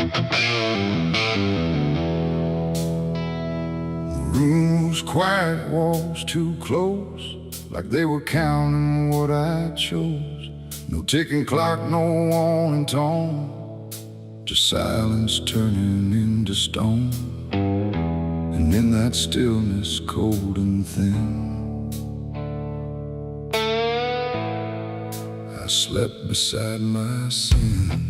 The room was quiet, walls too close, like they were counting what I chose. No ticking clock, no warning tone, just silence turning into stone. And in that stillness, cold and thin, I slept beside my sins.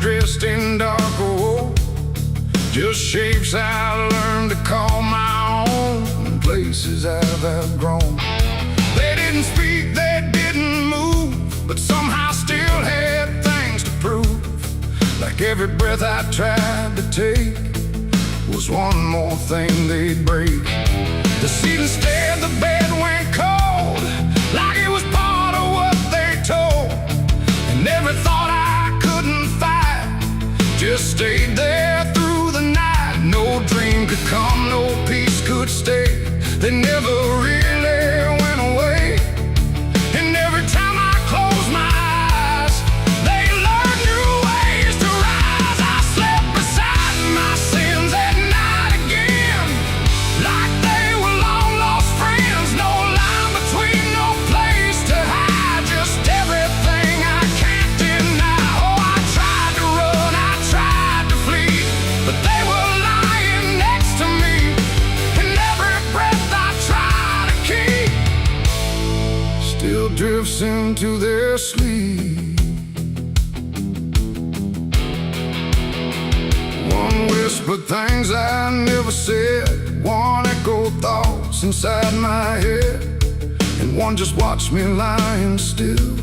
Dressed in dark gold, just shapes I learned to call my own, and places I've outgrown. They didn't speak, they didn't move, but somehow still had things to prove. Like every breath I tried to take was one more thing they'd break. The seat instead, the bed went cold, like it was part of what they told. And every thought I couldn't fight just stayed there through the night. No dream could come, no peace could stay. They never really went away. And every time I close my eyes, they learn new ways to rise. I slept beside my sins at night again, like they were long lost friends. No line between, no place to hide, just everything I can't deny. Oh, I tried to run, I tried to flee, but they were lying next to me. And every breath I try to keep still drifts into their sleep. One whispered things I never said, one echoed thoughts inside my head, and one just watched me lying still,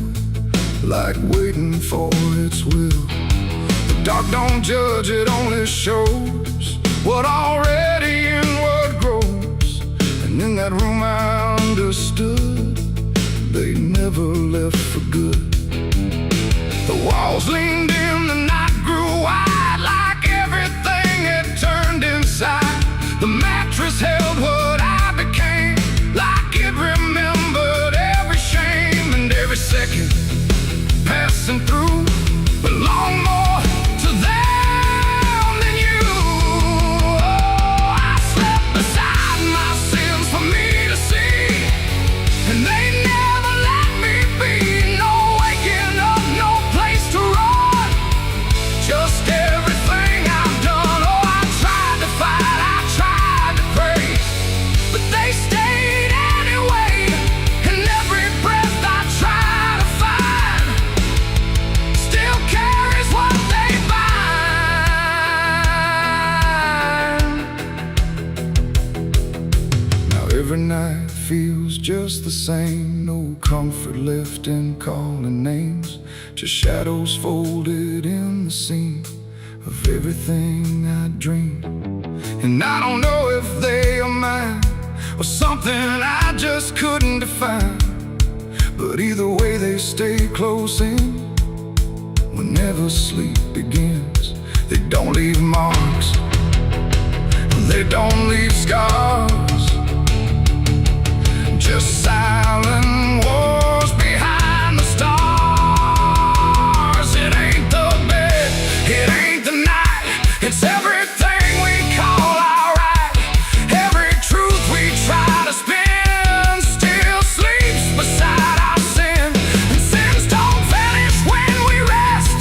like waiting for its will. The dark don't judge, it only shows what already inward grows. And in that room I understood they never left for good. The walls leaned in, the night grew wide, like everything had turned inside. The mattress held what I became, like it remembered every shame. And every second passing through belonged more to them than you. Oh, I slept beside my sins for me to see, and they never let me be. No waking up, no place to run, just everything I've done. Oh, I tried to fight, I tried to pray, but they stayed anyway. And every breath I try to find still carries what they bind. Now every night feels just the same, no comfort left in calling names, just shadows folded in the seam of everything I dreamed. And I don't know if they are mine or something I just couldn't define, but either way they stay close in whenever sleep begins. They don't leave marks, they don't leave scars, just silent wars behind the stars. It ain't the bed, it ain't the night, it's everything we call our right. Every truth we try to spin still sleeps beside our sin. And sins don't vanish when we rest,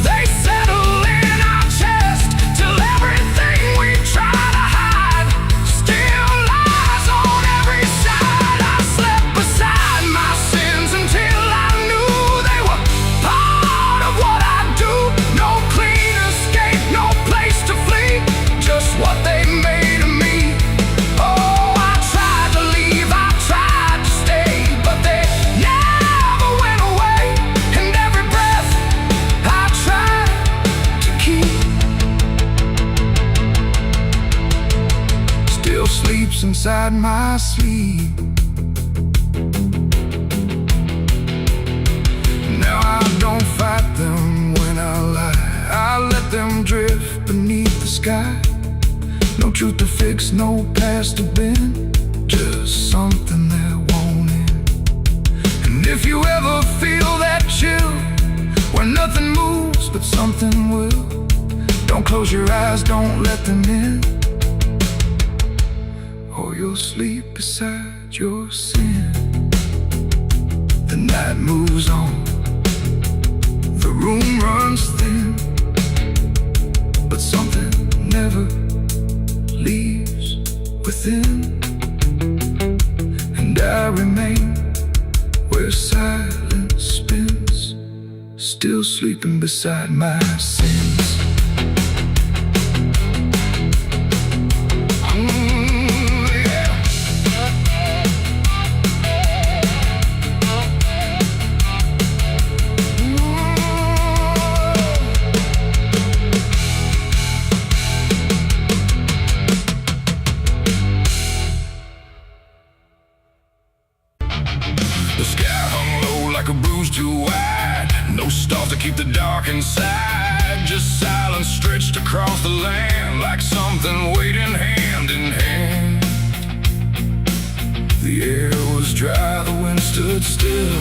they settle in our chest, till everything we try to hide still lies on every side. I slept beside my sins until I knew they were part of what I do. No clean escape, no place to flee, just what they made of me. Oh, I tried to leave, I tried to stay, but they never went away. And every breath I tried to keep still sleeps inside my sleep. don't fight them when I lie. I let them drift beneath the sky. No truth to fix, no past to bend, just something that won't end. And if you ever feel that chill, where nothing moves but something will, don't close your eyes, don't let them in, or you'll sleep beside your sin. The night moves on, the room runs thin, but something never leaves within. And I remain where silence spins, still sleeping beside my sins. The sky hung low like a bruise too wide. No stars to keep the dark inside. Just silence stretched across the land, like something waiting hand in hand. The air was dry, the wind stood still,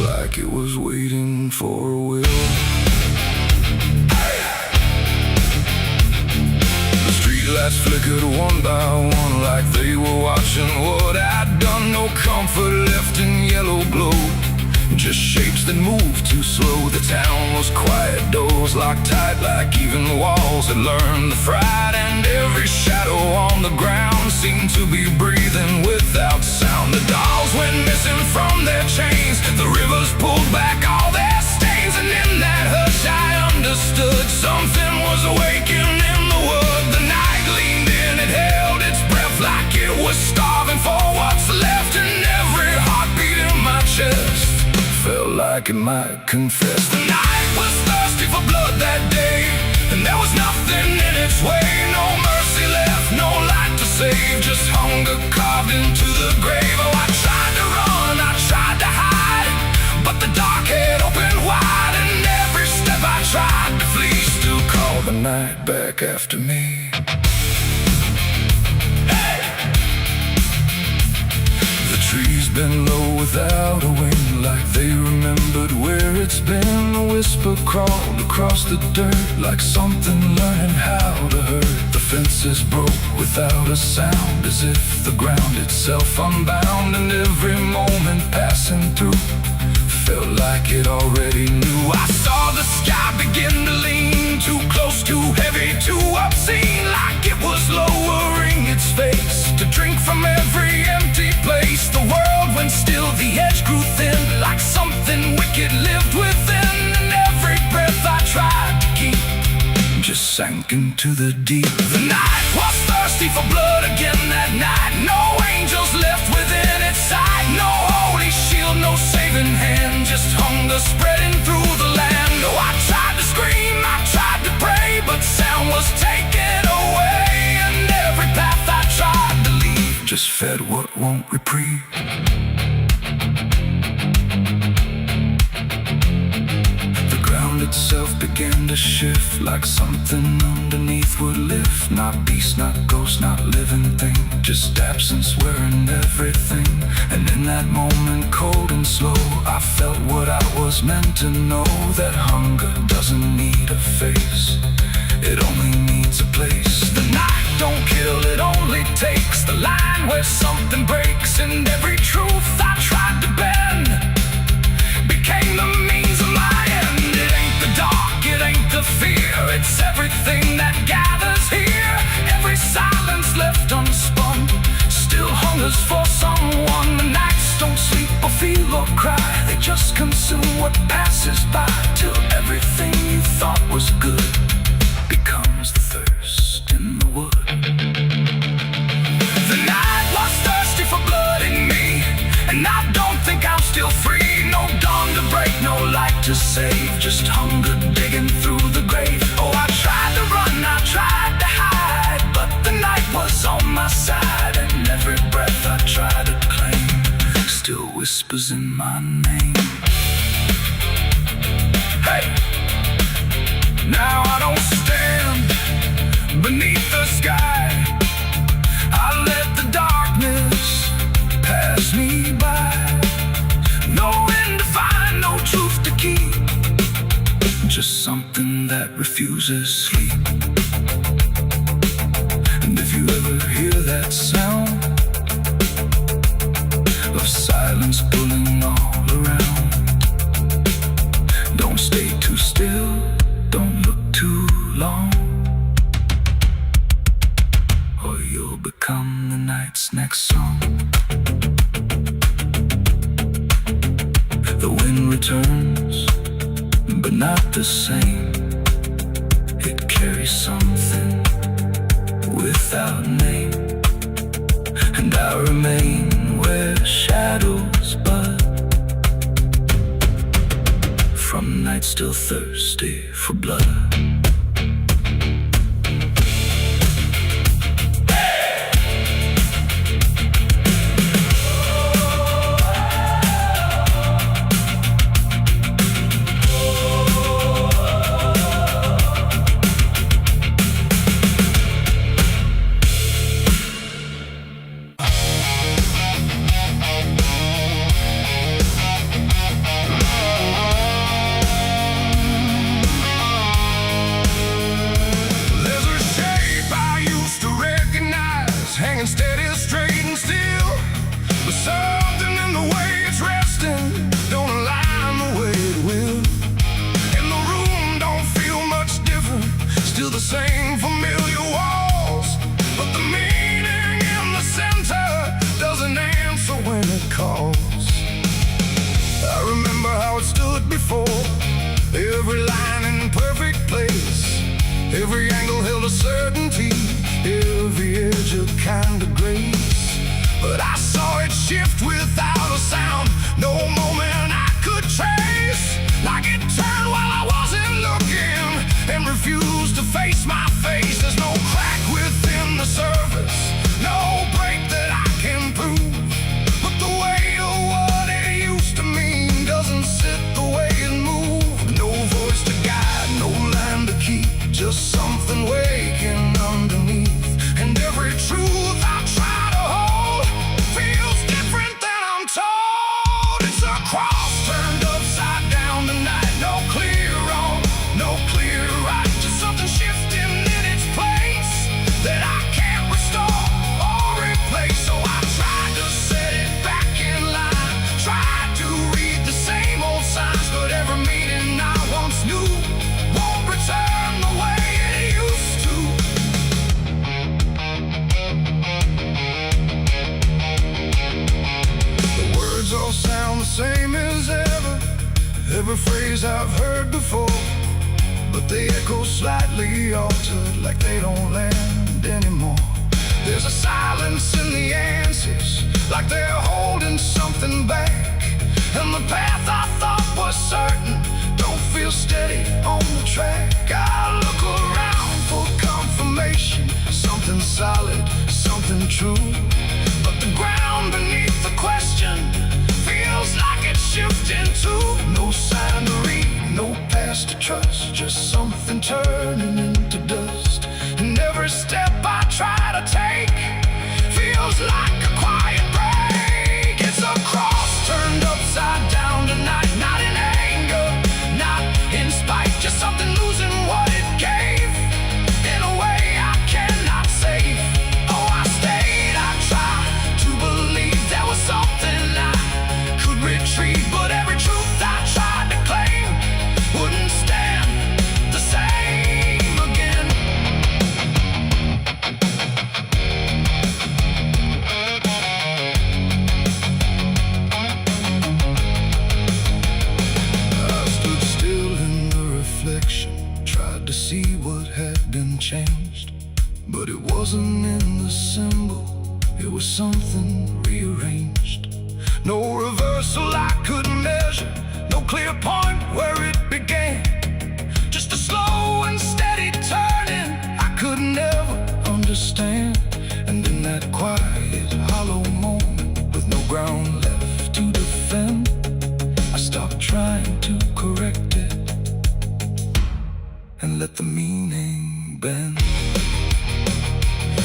like it was waiting for a will. The streetlights flickered one by one, like they were watching what I'd done. No comfort left in yellow glow, just shapes that moved too slow. The town was quiet, doors locked tight, like even walls had learned the fright. And every shadow on the ground seemed to be breathing without sound. The dolls went missing from their chains, the rivers pulled back all their stains. And in that hush I understood something was awakening in the wood. The night leaned in, it held its breath like it was starving for what's left. And every heartbeat in my chest felt like it might confess. The night was thirsty for blood that day, and there was nothing in its way. No mercy left, no light to save, just hunger carved into the grave. Oh, I tried to run, I tried to hide, but the dark had opened wide. And every step I tried to flee still called the night back after me. Trees bend low without a wind, like they remembered where it's been. A whisper crawled across the dirt, like something learning how to hurt. The fences broke without a sound, as if the ground itself unbound. And every moment passing through felt like it already knew. I saw the sky begin to lean, too close, too heavy, too obscene, like it was lowering its face to drink from every empty place. The world went still, the edge grew thin, like something wicked lived within. And every breath I tried to keep just sank into the deep. The night was thirsty for blood again that night. No angels left within its sight, no holy shield, no saving hand, just hunger spreading through the land. Oh, I tried to scream, I tried to pray, but sound was taken away. And every path I tried to leave just fed what won't reprieve. The ground itself began to shift, like something underneath would lift. Not beast, not ghost, not living thing, just absence wearing everything. And in that moment, cold and slow, I felt what I was meant to know, that hunger doesn't need a face, it only needs a place. The night don't kill, it only takes the line where something breaks. And every truth I tried to bend became the means of my end. It ain't the dark, it ain't the fear, it's everything that gathers here. Every silence left unspun still hungers for someone. The nights don't sleep or feel or cry, they just consume what passes by, till everything you thought was good becomes the thirst in the wood. The night was thirsty for blood in me, and I don't think I'm still free. No dawn to break, no light to save, just hunger digging through the grave. Oh, I tried to run, I tried to hide, but the night was on my side. And every breath I try to claim still whispers in my name. Hey! Now I don't stand beneath the sky. I let the darkness pass me by. No end to find, no truth to keep. Just something that refuses sleep. And if you ever hear that sound of silence pulling all around, don't stay too still, don't look too long, or you'll become the night's next song. The wind returns, but not the same. It carries something without name, and I remain where shadows bud, from nights still thirsty for blood. Hanging steady, straight and still, but something in the way it's resting don't align the way it will. And the room don't feel much different, still the same familiar walls, but the meaning in the center doesn't answer when it calls. I remember how it stood before, every line in perfect place, every angle held a certainty, every edge a kind of grace. But I saw it shift without a sound, no moment I could trace. Like it turned while I wasn't looking, and refused to face my face. There's no crack within the surface, no break that I can prove, but the weight of what it used to mean doesn't sit the way it moved. No voice to guide, no line to keep, just something waking underneath. And every truth I try to hold feels different than I'm told. It's a cross turned upside down tonight. No clear wrong, no clear right, just something shifting in its place that I can't restore or replace. So I tried to set it back in line, tried to read the same old signs, but every meaning I once knew won't return the way it used to. All sound the same as ever, every phrase I've heard before, but they echo slightly altered, like they don't land anymore. There's a silence in the answers, like they're holding something back, and the path I thought was certain don't feel steady on the track. I look around for confirmation, something solid, something true, but the ground beneath the question feels like it's shifting too. No sign to read, no past to trust, just something turning into dust. And every step I try to take feels like a quiet break. It's a cross turned upside down tonight, not in anger, not in spite, just something losing what it gave in a way I cannot save. Oh, I stayed, I tried to believe there was something retreat, but every truth I tried to claim wouldn't stand the same again. I stood still in the reflection, tried to see what had been changed, but it wasn't in the symbol, it was something rearranged. No reversal I could measure, no clear point where it began, just a slow and steady turning I could never understand. And in that quiet, hollow moment, with no ground left to defend, I stopped trying to correct it the meaning bend.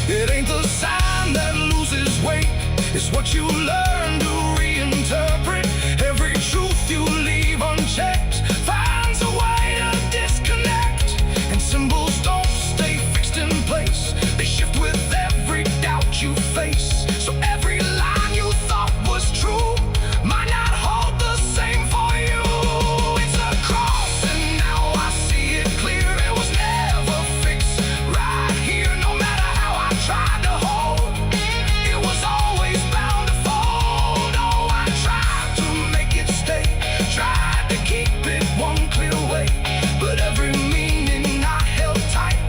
It ain't the sign that loses weight, it's what you learn to reinterpret. Every truth you leave unchecked finds a way to disconnect. And symbols don't stay fixed in place, they shift with every doubt you face. So every line you thought was true might not hold the same for you. It's a cross and now I see it clear. It was never fixed right here, no matter how I tried to hold. It was always bound to fold. Oh, I tried to make it stay, tried to keep it one clear way, but every meaning I held tight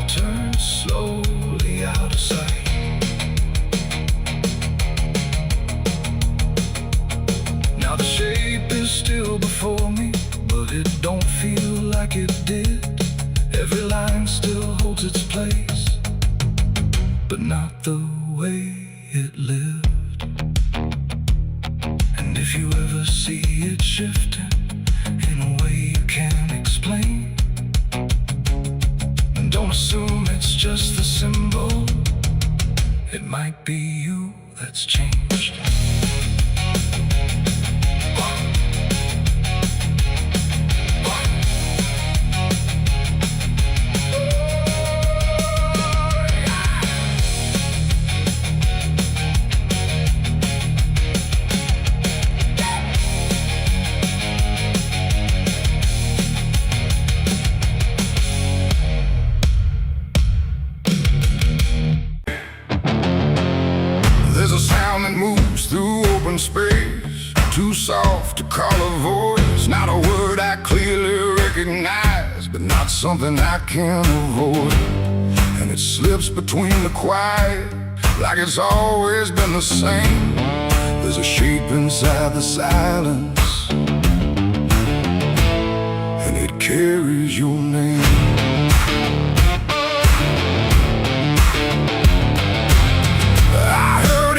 Turned slowly out of sight. Now the shape is still before me, but it don't feel like it did. Every line still holds its place, but not the way it lived. And if you ever see it shifting in a way you can't explain, don't assume it's just the symbol. It might be you that's changed. There's a sound that moves through open space, too soft to call a voice. Not a word I clearly recognize, but not something I can avoid. And it slips between the quiet, like it's always been the same. There's a shape inside the silence, and it carries your name.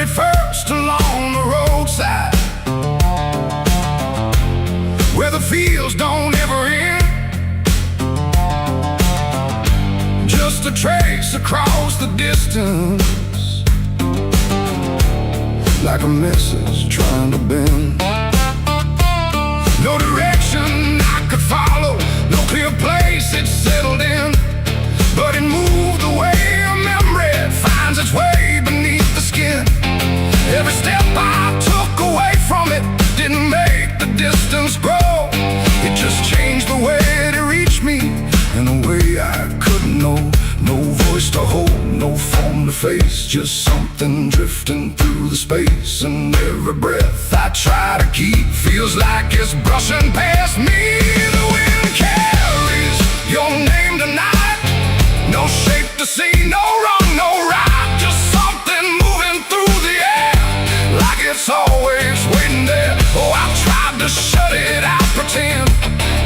First along the roadside, where the fields don't ever end, just a trace across the distance, like a message trying to bend. No direction I could follow, no clear place it settled in, but it moved the way a memory finds its way beneath the skin. Every step I took away from it didn't make the distance grow. It just changed the way it reached me in a way I couldn't know. No voice to hold, no form to face, just something drifting through the space. And every breath I try to keep feels like it's brushing past me. The wind carries your name tonight, no shape to see, no wrong, no right, just something moving through the air, like it's always waiting there. Oh, I tried to shut it out, pretend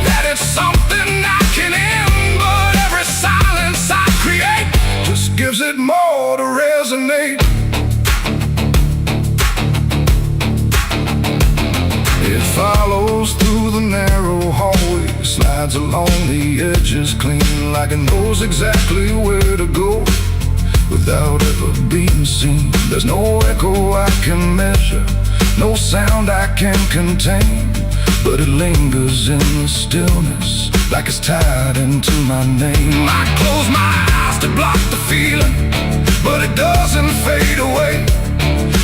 that it's something I can end, but every silence I create just gives it more to resonate. It follows through the narrow hallway, slides along the edges clean, like it knows exactly where to go without ever being seen. There's no echo I can measure, no sound I can contain, but it lingers in the stillness, like it's tied into my name. I close my eyes to block the feeling, but it doesn't fade away.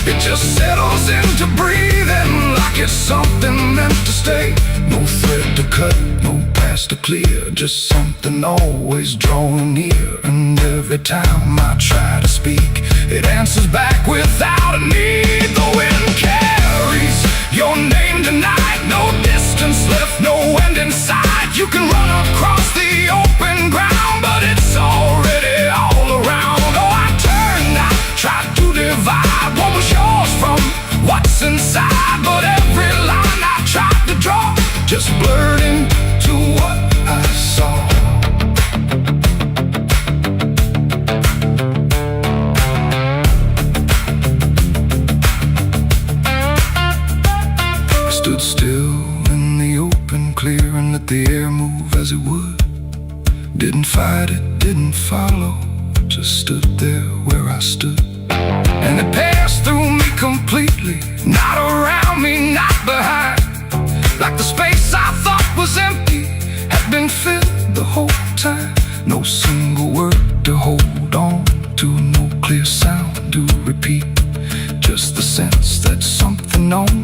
It just settles into breathing, like it's something meant to stay. No thread to cut, no past to clear, just something always drawing near. And every time I try to speak, it answers back without a need. The wind carries your name tonight, no distance left, no end in sight. You can run across the open ground, but it's already all around. Oh, I turned, I tried to divide what was yours from what's inside, but every line I tried to draw just blurred into what I saw. I stood still in the open, clear, and let the air move as it would. fight it didn't follow, just stood there where I stood. And it passed through me completely, not around me, not behind. Like the space I thought was empty had been filled the whole time. No single word to hold on to, no clear sound to repeat. Just the sense that something known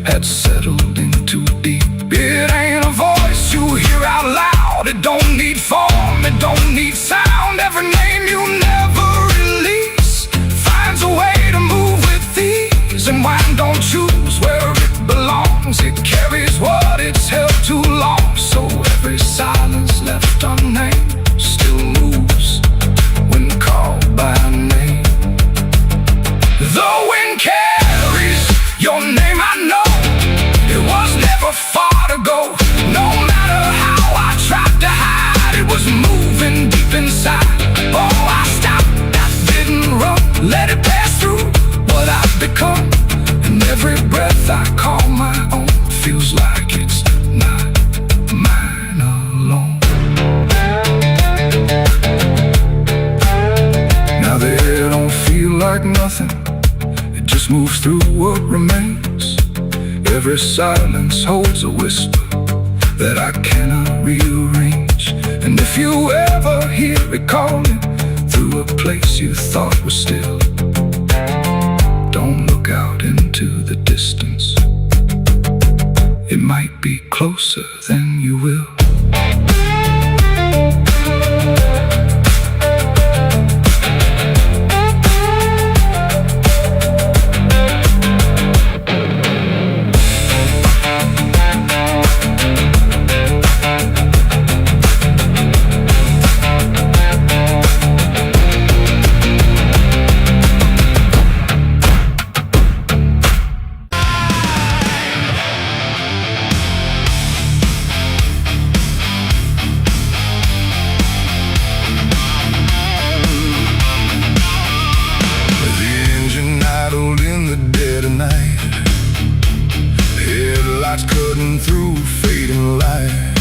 had settled in too deep. It ain't a voice you hear out loud. It don't need form, it don't need sound. Every name you never release finds a way to move with ease. And wine don't choose where it belongs. It carries what it's held too long. So every silence left unnamed still moves when called by name. The wind carries your name, I know. It was never far to go. No matter how I tried to hide, it was moving deep inside. Oh, I stopped, I didn't run. Let it pass through what I've become. And every breath I call my own feels like it's not mine alone. Now the air don't feel like nothing, it just moves through what remains. Every silence holds a whisper that I cannot rearrange. And if you ever hear it calling through a place you thought was still, don't look out into the distance. It might be closer than you will. Cutting through fading light,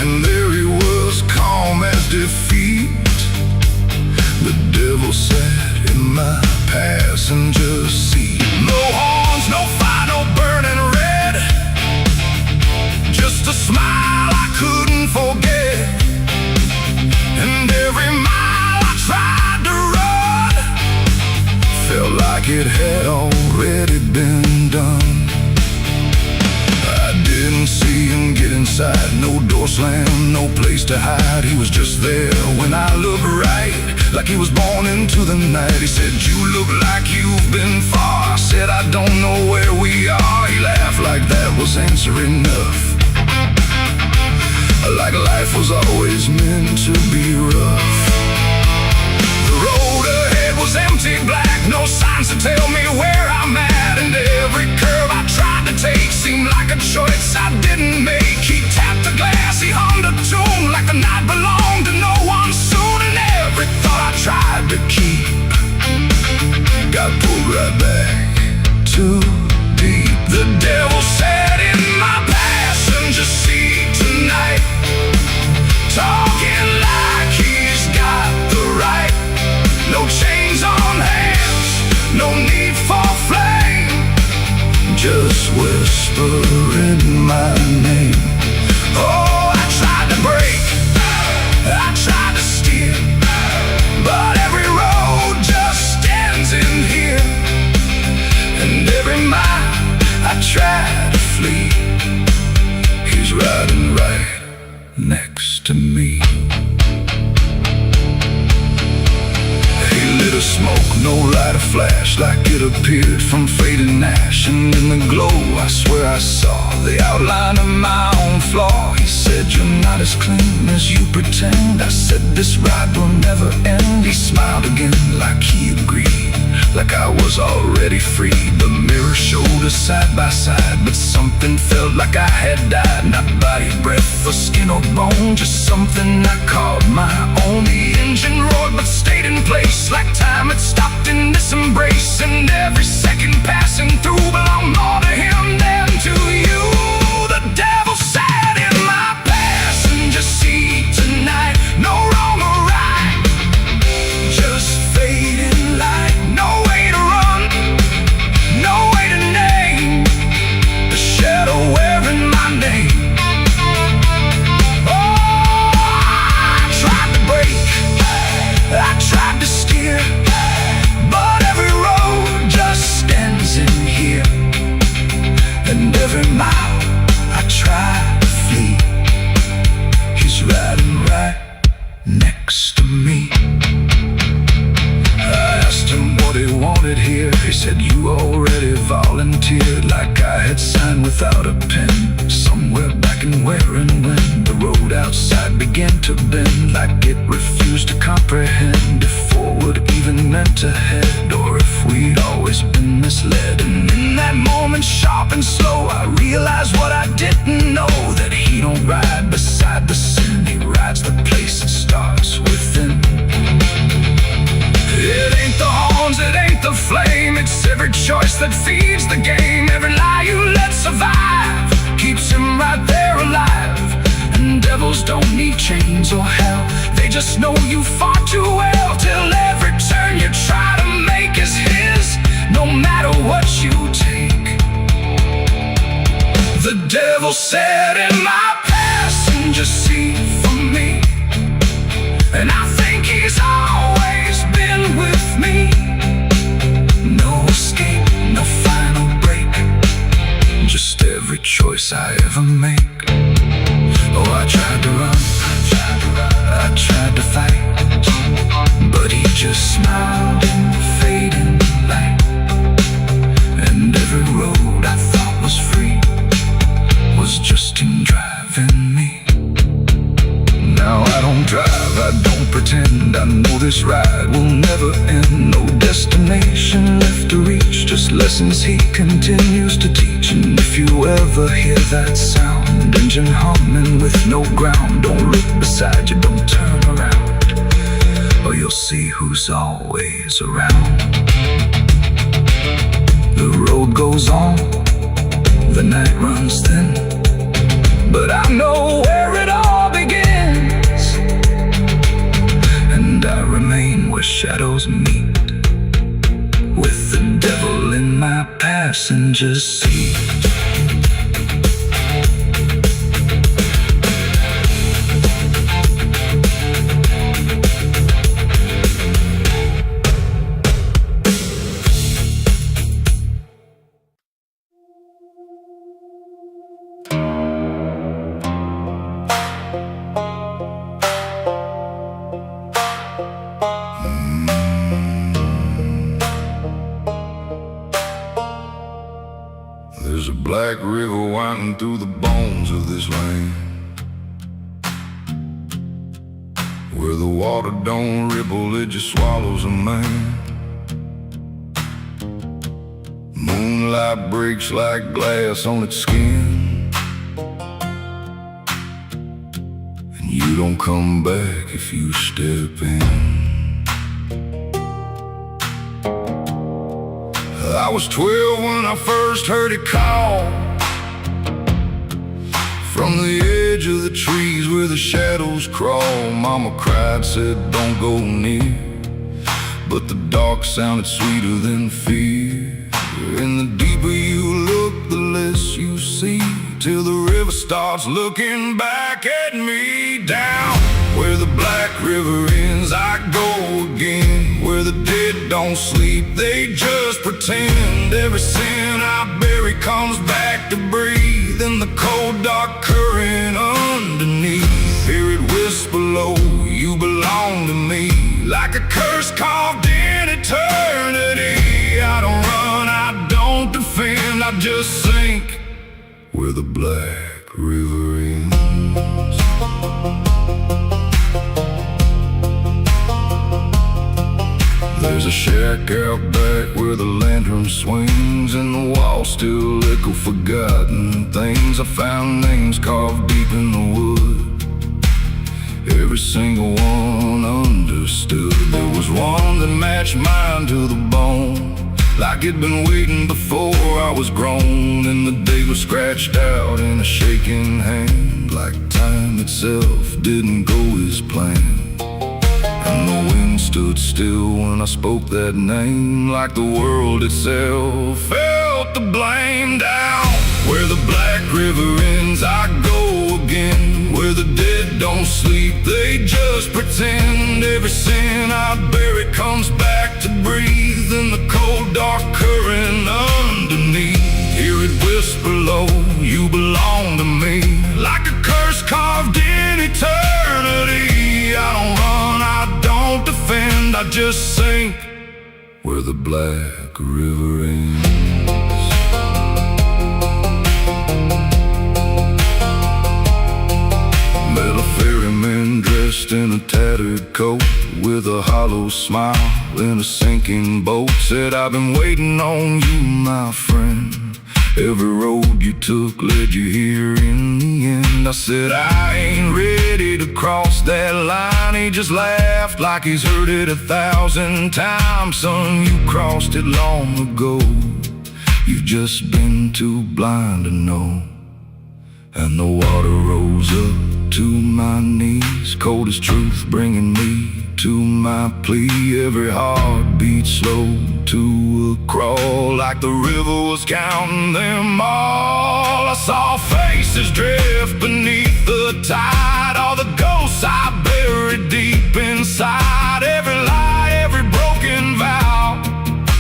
and there he was, calm as defeat. The devil sat in my passenger seat. No horns, no fire, no burning red, just a smile I couldn't forget. And every mile I tried to run felt like it had already been done. Didn't see him get inside, no door slam, no place to hide. He was just there when I looked right, like he was born into the night. He said, "You look like you've been far." I said, "I don't know where we are." He laughed like that was answer enough, like life was always meant to be rough. The road ahead was empty, black, no signs to tell me where I'm at. And every curve I tried to take seemed like a choice I didn't make. He tapped the glass, he hummed a tune like the night belonged to no one soon. And every thought I tried to keep got pulled right back too deep. The devil sat in my passenger seat tonight, talking like he's got the right. No chains on hands, no need for flame, just whispering my name. Oh, I tried to break, I tried to steer, but every road just ends in here. And every mile I try to flee, he's riding right next to me. Lit a smoke, no light, a flash, like it appeared from fading ash. And in the glow, I swear I saw the outline of my own flaw. He said, "You're not as clean as you pretend." I said, "This ride will never end." He smiled again, like he agreed, like I was already free. The mirror showed us side by side, but something felt like I had died. Not body, breath, or skin or bone, just something I called my own. The engine roared but stayed in place, like time had stopped in this embrace. And every second passing through belonged more to him than to you. The devil sat in my passenger seat tonight, it here. He said you already volunteered, like I had signed without a pen. Somewhere back in where and when the road outside began to bend, like it refused to comprehend if forward even meant ahead, or if we'd always been misled. And in that moment, sharp and slow, I realized what I didn't know, that he don't ride beside the sin, he rides the place that starts within. It ain't the horns, it ain't the flame, it's every choice that feeds the game. Every lie you let survive keeps him right there alive. And devils don't need chains or hell, they just know you far too well, till every turn you try to make is his, no matter what you take. The devil sat in my passenger seat for me, and I think he's always been with me. No escape, no final break, just every choice I ever make. Oh, I tried to run, I tried to fight, but he just smiled in the fading light. And every road I thought was free was just him driving me. Now I don't drive, I don't pretend, I know this ride will never end. No destination left to reach, just lessons he continues to teach. And if you ever hear that sound, engine humming with no ground, don't look beside you, don't turn around, or you'll see who's always around. The road goes on, the night runs thin, but I know where it all begins, and I remain where shadows meet, with the devil in my passenger seat. There's a black river winding through the bones of this land, where the water don't ripple, it just swallows a man. Moonlight breaks like glass on its skin, and you don't come back if you step in. I was 12 when I first heard it call, from the edge of the trees where the shadows crawl. Mama cried, said don't go near, but the dark sounded sweeter than fear. And the deeper you look, the less you see, till the river starts looking back at me. Down where the black river ends, I go again, where the dead don't sleep, they just pretend. Every sin I bury comes back to breathe in the cold dark current underneath. Hear it whisper low, you belong to me, like a curse carved in eternity. I don't run, I don't defend, I just sink where the black river ends. There's a shack out back where the lantern swings, and the walls still echo forgotten things. I found names carved deep in the wood, every single one understood. There was one that matched mine to the bone, like it'd been waiting before I was grown. And the day was scratched out in a shaking hand, like time itself didn't go as planned. And the wind stood still when I spoke that name, like the world itself felt the blame. Down where the black river ends, I go again, where the dead don't sleep, they just pretend. Every sin I bury comes back to breathe in the cold dark current underneath. Hear it whisper low, you belong to me, like a curse carved in eternity. I don't run, I don't defend, I just sink where the black river ends. Met a ferryman dressed in a tattered coat, with a hollow smile in a sinking boat. Said, I've been waiting on you, my friend. Every road you took led you here in the end. I said, I ain't ready to cross that line. He just laughed like he's heard it 1,000 times. Son, you crossed it long ago. You've just been too blind to know. And the water rose up to my knees, cold as truth, bringing me to my plea. Every heartbeat slowed to a crawl, like the river was counting them all. I saw faces drift beneath the tide, all the ghosts I buried deep inside. Every lie, every broken vow,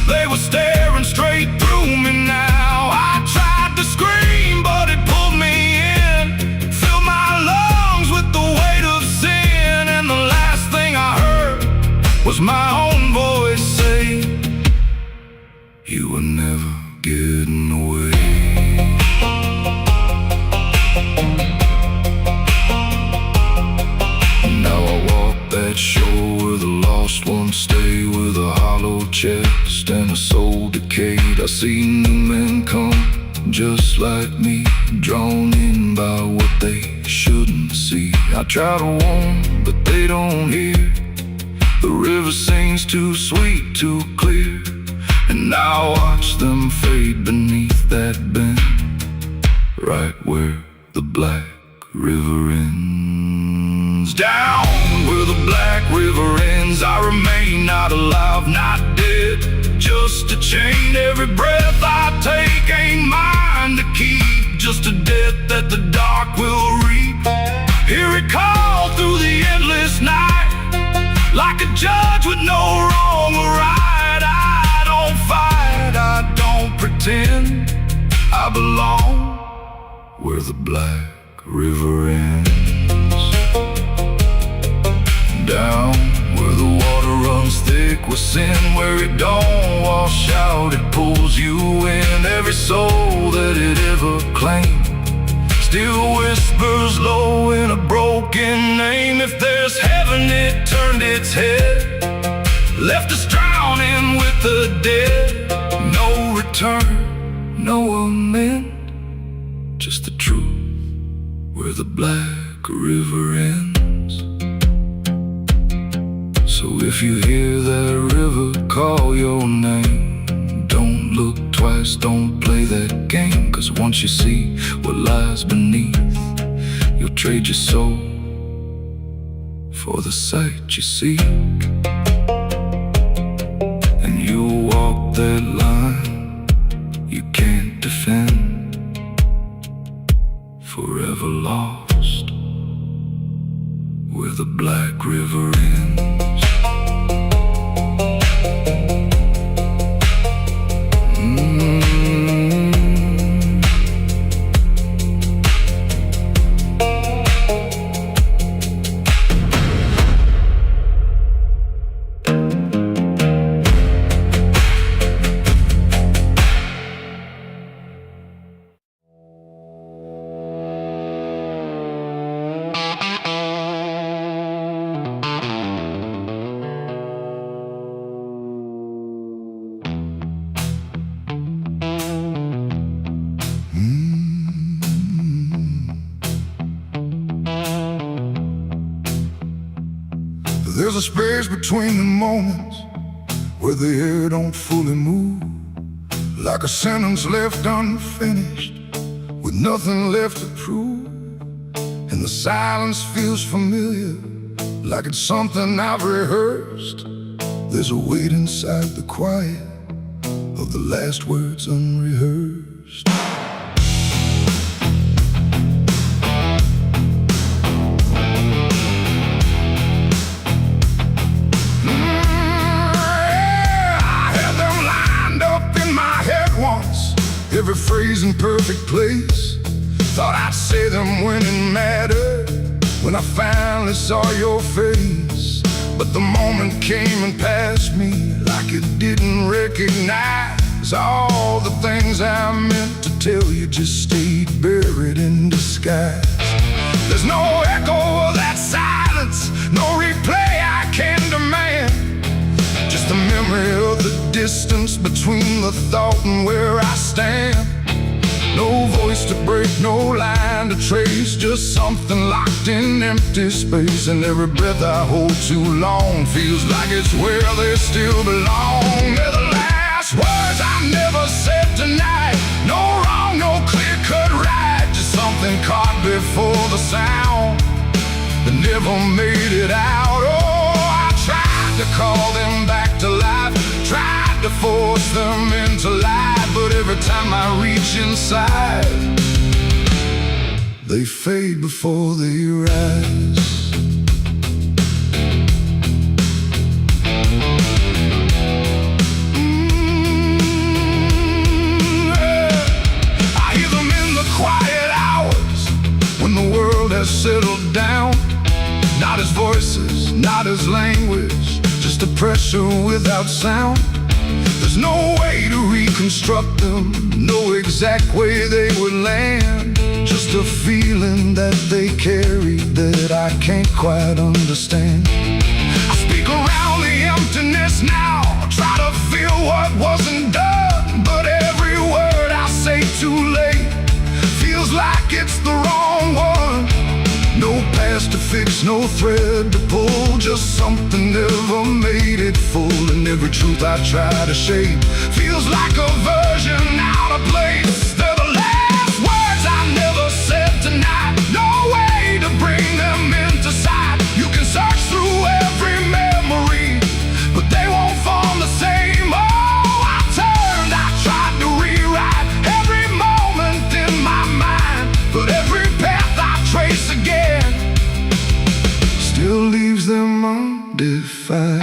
they were staring straight through me now. I tried to scream, but it pulled me in, filled my lungs with the weight of sin. And the last thing I heard was my own voice say, you were never getting away. Now I walk that shore where the lost ones stay, with a hollow chest and a soul decayed. I see new men come just like me, drawn in by what they shouldn't see. I try to warn, but they don't hear. The river sings too sweet, too clear. And I watch them fade beneath that bend, right where the black river ends. Down where the black river ends, I remain not alive, not dead, just a chain. Every breath I take ain't mine to keep, just a death that the dark will reap. Hear it call through the endless night, like a judge with no wrong or right. I don't fight, I don't pretend, I belong where the black river ends. Down where the water runs thick with sin, where it don't wash out, it pulls you in. Every soul that it ever claimed still whispers low in a broken name. If there's heaven, it turned its head, left us drowning with the dead. No return, no amend, just the truth where the black river ends. So if you hear that river call your name, don't look twice, don't play that game. Cause once you see what lies beneath, you'll trade your soul for the sight you seek. And you'll walk that line you can't defend, forever lost where the black river ends. There's a space between the moments where the air don't fully move, like a sentence left unfinished with nothing left to prove. And the silence feels familiar, like it's something I've rehearsed. There's a weight inside the quiet of the last words unrehearsed. Every phrase in perfect place, thought I'd say them when it mattered. When I finally saw your face, But the moment came and passed me like it didn't recognize all the things I meant to tell you just stayed buried in disguise. There's no echo of that silence, no replay I can demand. Just the memory of the distance between the thought and where I stand. No voice to break, no line to trace, just something locked in empty space. And every breath I hold too long feels like it's where they still belong. They're the last words I never said tonight. No wrong, no clear-cut right, just something caught before the sound that never made it out. Oh, I tried to call them back to life, tried to force them into life, but every time I reach inside, they fade before they rise. I hear them in the quiet hours when the world has settled down. Not as voices, not as language, just a pressure without sound. There's no way to reconstruct them, no exact way they would land. Just a feeling that they carry that I can't quite understand. I speak around the emptiness now, try to feel what wasn't done, but every word I say too late feels like it's the wrong one. No past to fix, no thread to pull, just something never made it full. And every truth I try to shape feels like a version out of place. They're the last words I never said tonight, no way to bring them into sight. You can search through every memory, but they won't form the same. Oh, I turned, I tried to rewrite every moment in my mind, but every path I trace again still leaves them undefined.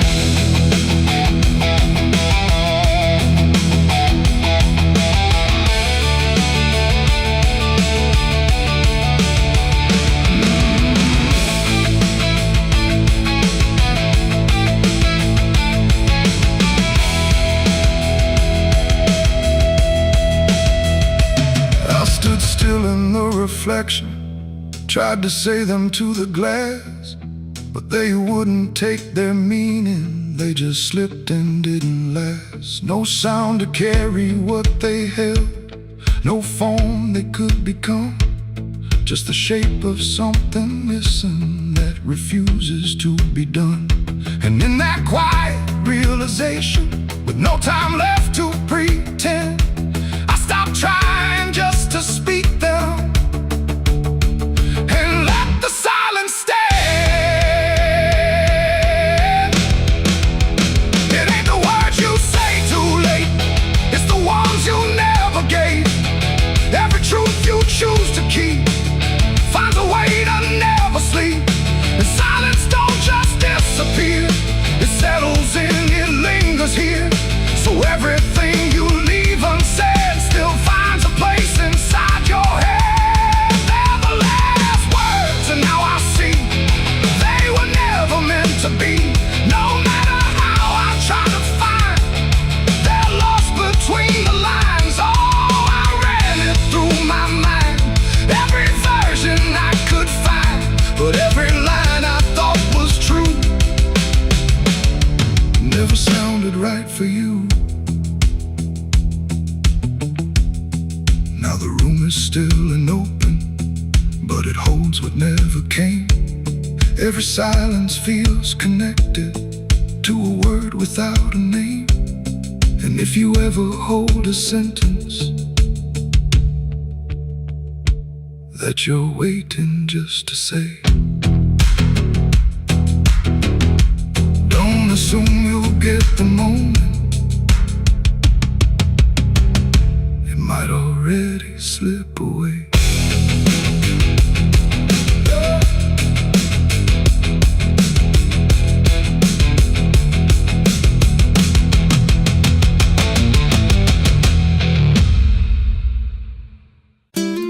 I stood still in the reflection, tried to say them to the glass, but they wouldn't take their meaning, they just slipped and didn't last. No sound to carry what they held, no form they could become, just the shape of something missing that refuses to be done. And in that quiet realization, with no time left to pretend, I stopped trying just to speak them and let the silence stand. Choose to keep finds a way to never sleep. And silence don't just disappear, it settles in, it lingers here. So everything you leave unsaid still finds a place inside your head. They're the last words, and now I see they were never meant to be. No matter how I try to find, they're lost between the lines. Oh, I ran it through my mind, every version I could find, but every line I thought was true never sounded right for you. Now the room is still and open, but it holds what never came. Every silence feels connected to a word without a name. And if you ever hold a sentence that you're waiting just to say, don't assume you'll get the moment, it might already slip away.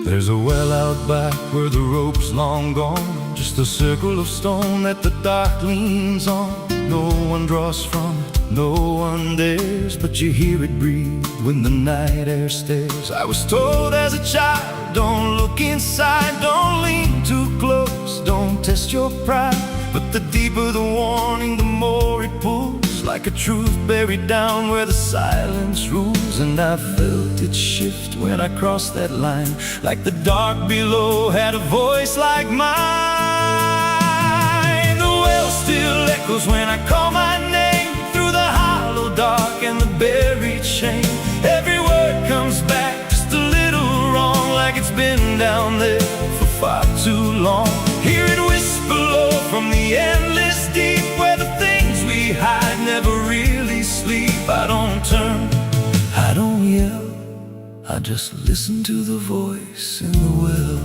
There's a well out back where the rope's long gone, just Just a circle of stone that the dark leans on. No one draws from it, no one dares, but you hear it breathe when the night air stares. I was told as a child, don't look inside, don't lean too close, don't test your pride. But the deeper the warning, the more it pulls, like a truth buried down where the silence rules. And I felt it shift when I crossed that line, like the dark below had a voice like mine. The well still echoes when I call my name, through the hollow dark and the buried shame. Every word comes back just a little wrong, like it's been down there for far too long. Hear it whisper low from the endless deep, where the things we hide never really sleep. I don't turn, I don't yell, I just listen to the voice in the well.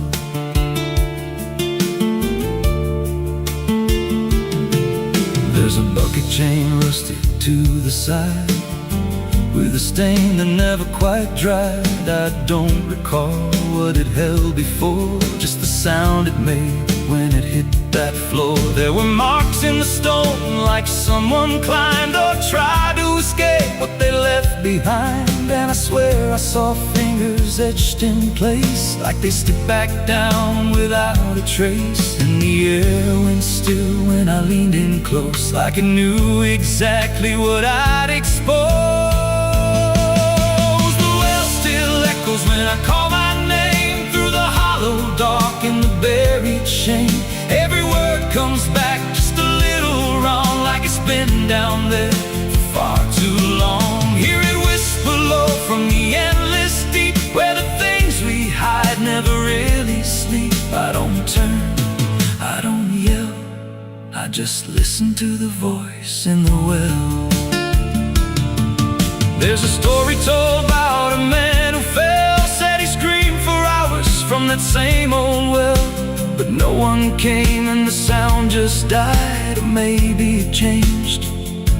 There's a bucket chain rusted to the side, with a stain that never quite dried. I don't recall what it held before, just the sound it made when it hit that floor. There were marks in the stone, like someone climbed or tried to escape what they left behind. And I swear I saw fingers etched in place, like they slipped back down without a trace. And the air went still when I leaned in close, like it knew exactly what I'd expose. The well still echoes when I call my name, through the hollow dark and the buried shame. Every word comes back just a little wrong, like it's been down there for far too long. Hear it whisper low from the endless deep, where the things we hide never really sleep. I don't turn, I don't yell, I just listen to the voice in the well. There's a story told about a man who fell, said he screamed for hours from that same old well. But no one came and the sound just died. Or maybe it changed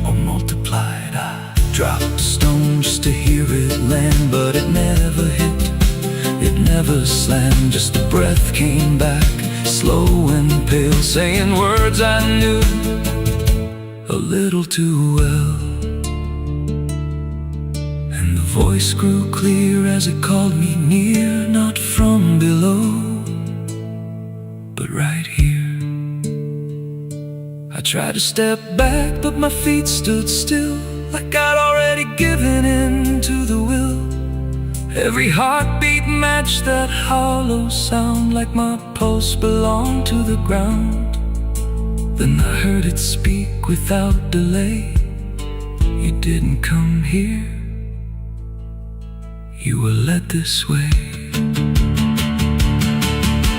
or multiplied. I dropped a stone just to hear it land, but it never hit, it never slammed. Just a breath came back, slow and pale, saying words I knew a little too well. And the voice grew clear as it called me near, not from below, but right here. I tried to step back, but my feet stood still, like I'd already given in to the will. Every heartbeat matched that hollow sound, like my pulse belonged to the ground. Then I heard it speak without delay. You didn't come here, you were led this way.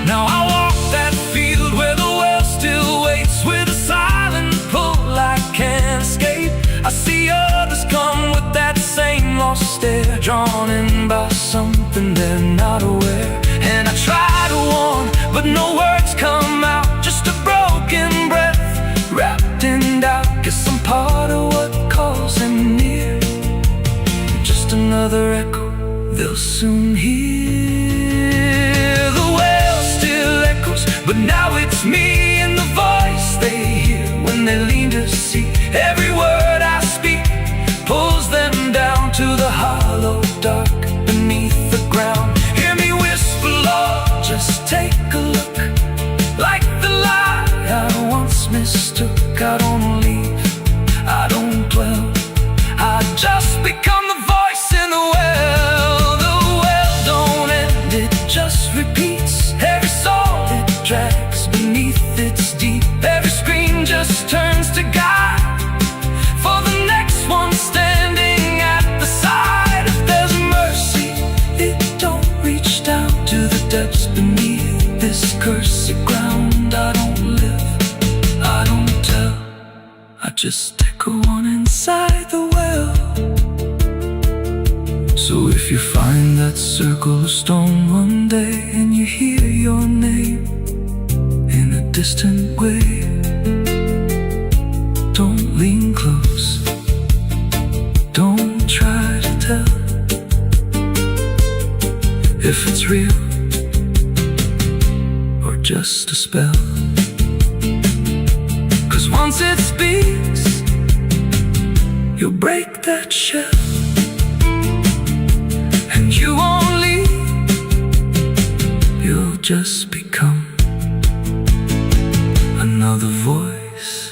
Now I walk that field where the well still waits, with a silent pull I can't escape. I see others come with that same lost stare, drawn in by something they're not aware. And I try to warn, but no words come out, just a broken breath wrapped in doubt. Guess I'm part of what calls them near, just another echo they'll soon hear. The well still echoes, but now it's me and the voice they hear when they lean to see. Every word I speak pulls them down to the hollow dark beneath the ground. Hear me whisper, Lord, just take a look, like the lie I once mistook. I don't leave, I don't dwell, I just become the voice in the well. The well don't end, it just repeats. Every soul it drags beneath its deep. Every scream just turns to guide for the next one standing at the side. If there's mercy, it don't reach down to the depths beneath this cursed ground. I don't live, I don't tell, I just echo on inside the well. So if you find that circle of stone one day, and you hear your name in a distant way, don't lean close, don't try to tell if it's real or just a spell. once it speaks, you'll break that shell, and you won't leave. You'll just become another voice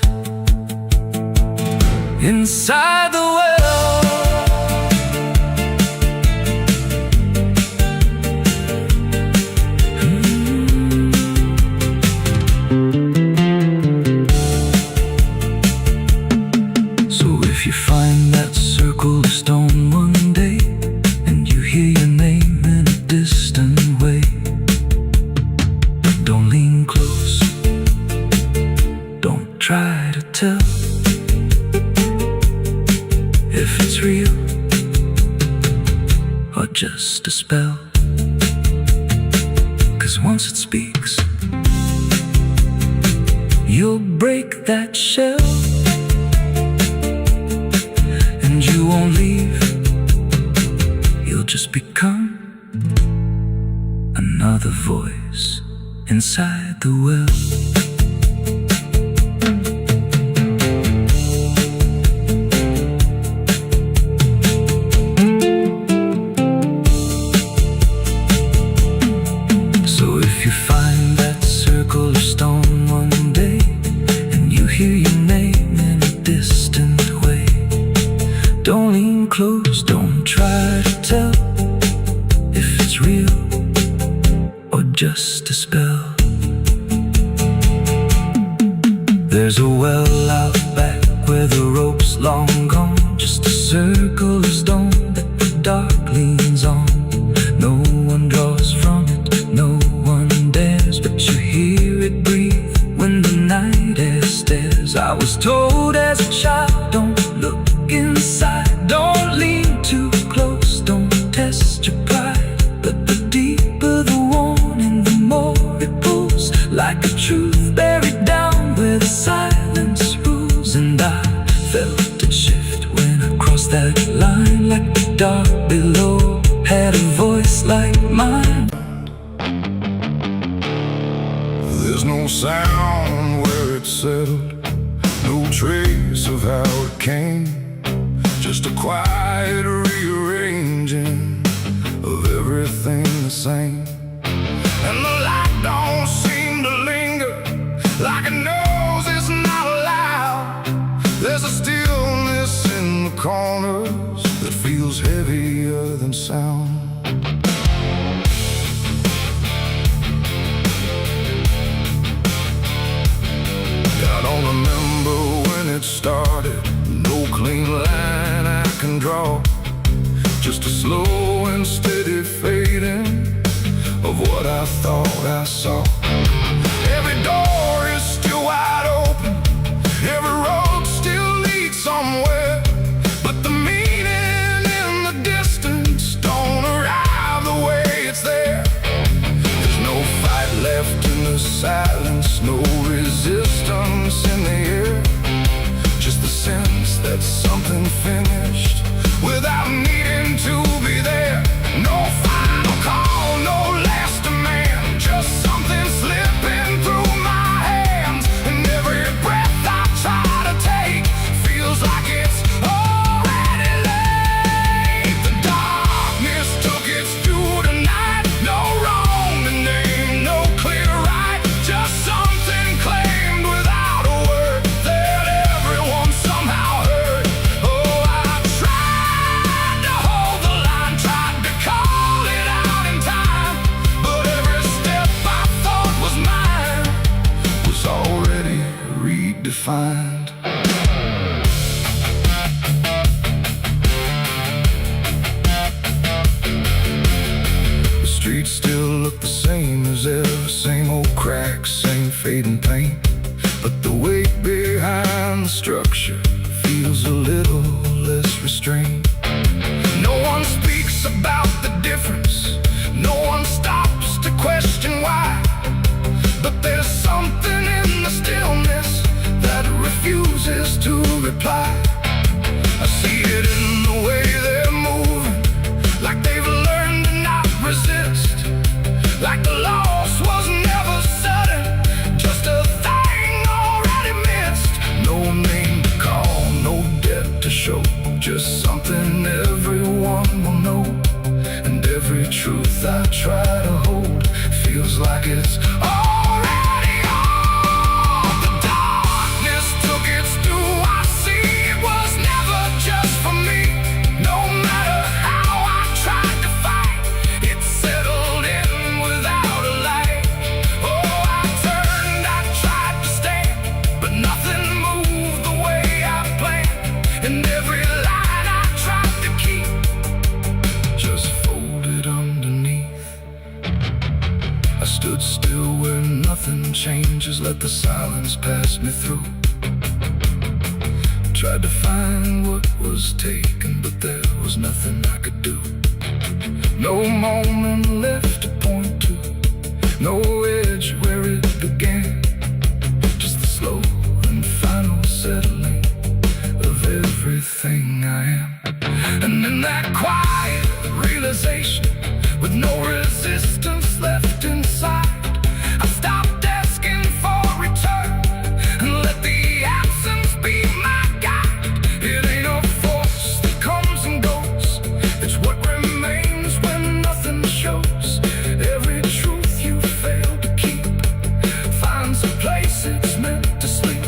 inside the well. So if you find that circle of stone one day, and you hear your name in a distant way, don't lean close, don't try to tell if it's real or just a spell. 'Cause once it speaks, you'll break that shell, and you won't leave. You'll just become another voice inside the well. Don't lean close, don't try to tell if it's real or just a spell. There's a well out back where the rope's long gone, just a circle of stone that the dark leans on. No one draws from it, no one dares, but you hear it breathe when the night air stares. I was told as a child, don't look inside, don't lean too close, don't test your pride. But the deeper the warning, the more it pulls, like a truth buried down where the silence rules. And I felt it shift when I crossed that line, like the dark below had a voice like mine. There's no sound where it settled, no trace of how it came, just a quiet rearranging of everything the same. And the light don't seem to linger, like it knows it's not allowed. There's a stillness in the corners that feels heavier than sound. I don't remember when it started, no clean line I can draw, just a slow and steady fading of what I thought I saw. Every door is still wide open, every road still leads somewhere, but the meaning in the distance don't arrive the way it's there. There's no fight left in the silence, no resistance in the air, just the sense that something finished without needing to be there. No final call, no last demand, just something slipping through my hands. And every breath I try to take feels like it's already late. The darkness took its due tonight, no wrong to name, no clear right, just something claimed without a word that everyone somehow heard. Oh, I tried to hold the line, tried to call it out in time, but every step I thought was mine was already redefined. The streets still look the same as ever, same old cracks, same fading paint, but the weight behind the structure feels a little less restrained. No one speaks about the difference, no one stops to question why, but there's something in the stillness that refuses to reply. I see it in the way they're moving, like they've learned to not resist, like the loss was never sudden, just a thing already missed. No truth I try to hold feels like it's already gone. The darkness took its due. I see it was never just for me. No matter how I tried to fight, it settled in without a light. Oh, I turned, I tried to stand, but nothing moved the way I planned. And every line I tried to keep just folded underneath. I stood still where nothing changes, let the silence pass me through. Tried to find what was taken, but there was nothing I could do. No moment left to point to, no edge where it began. Just the slow and final settling of everything I am. And in that quiet realization, with no resistance left inside, I stopped asking for return and let the absence be my guide. It ain't a force that comes and goes, it's what remains when nothing shows. Every truth you fail to keep finds a place it's meant to sleep.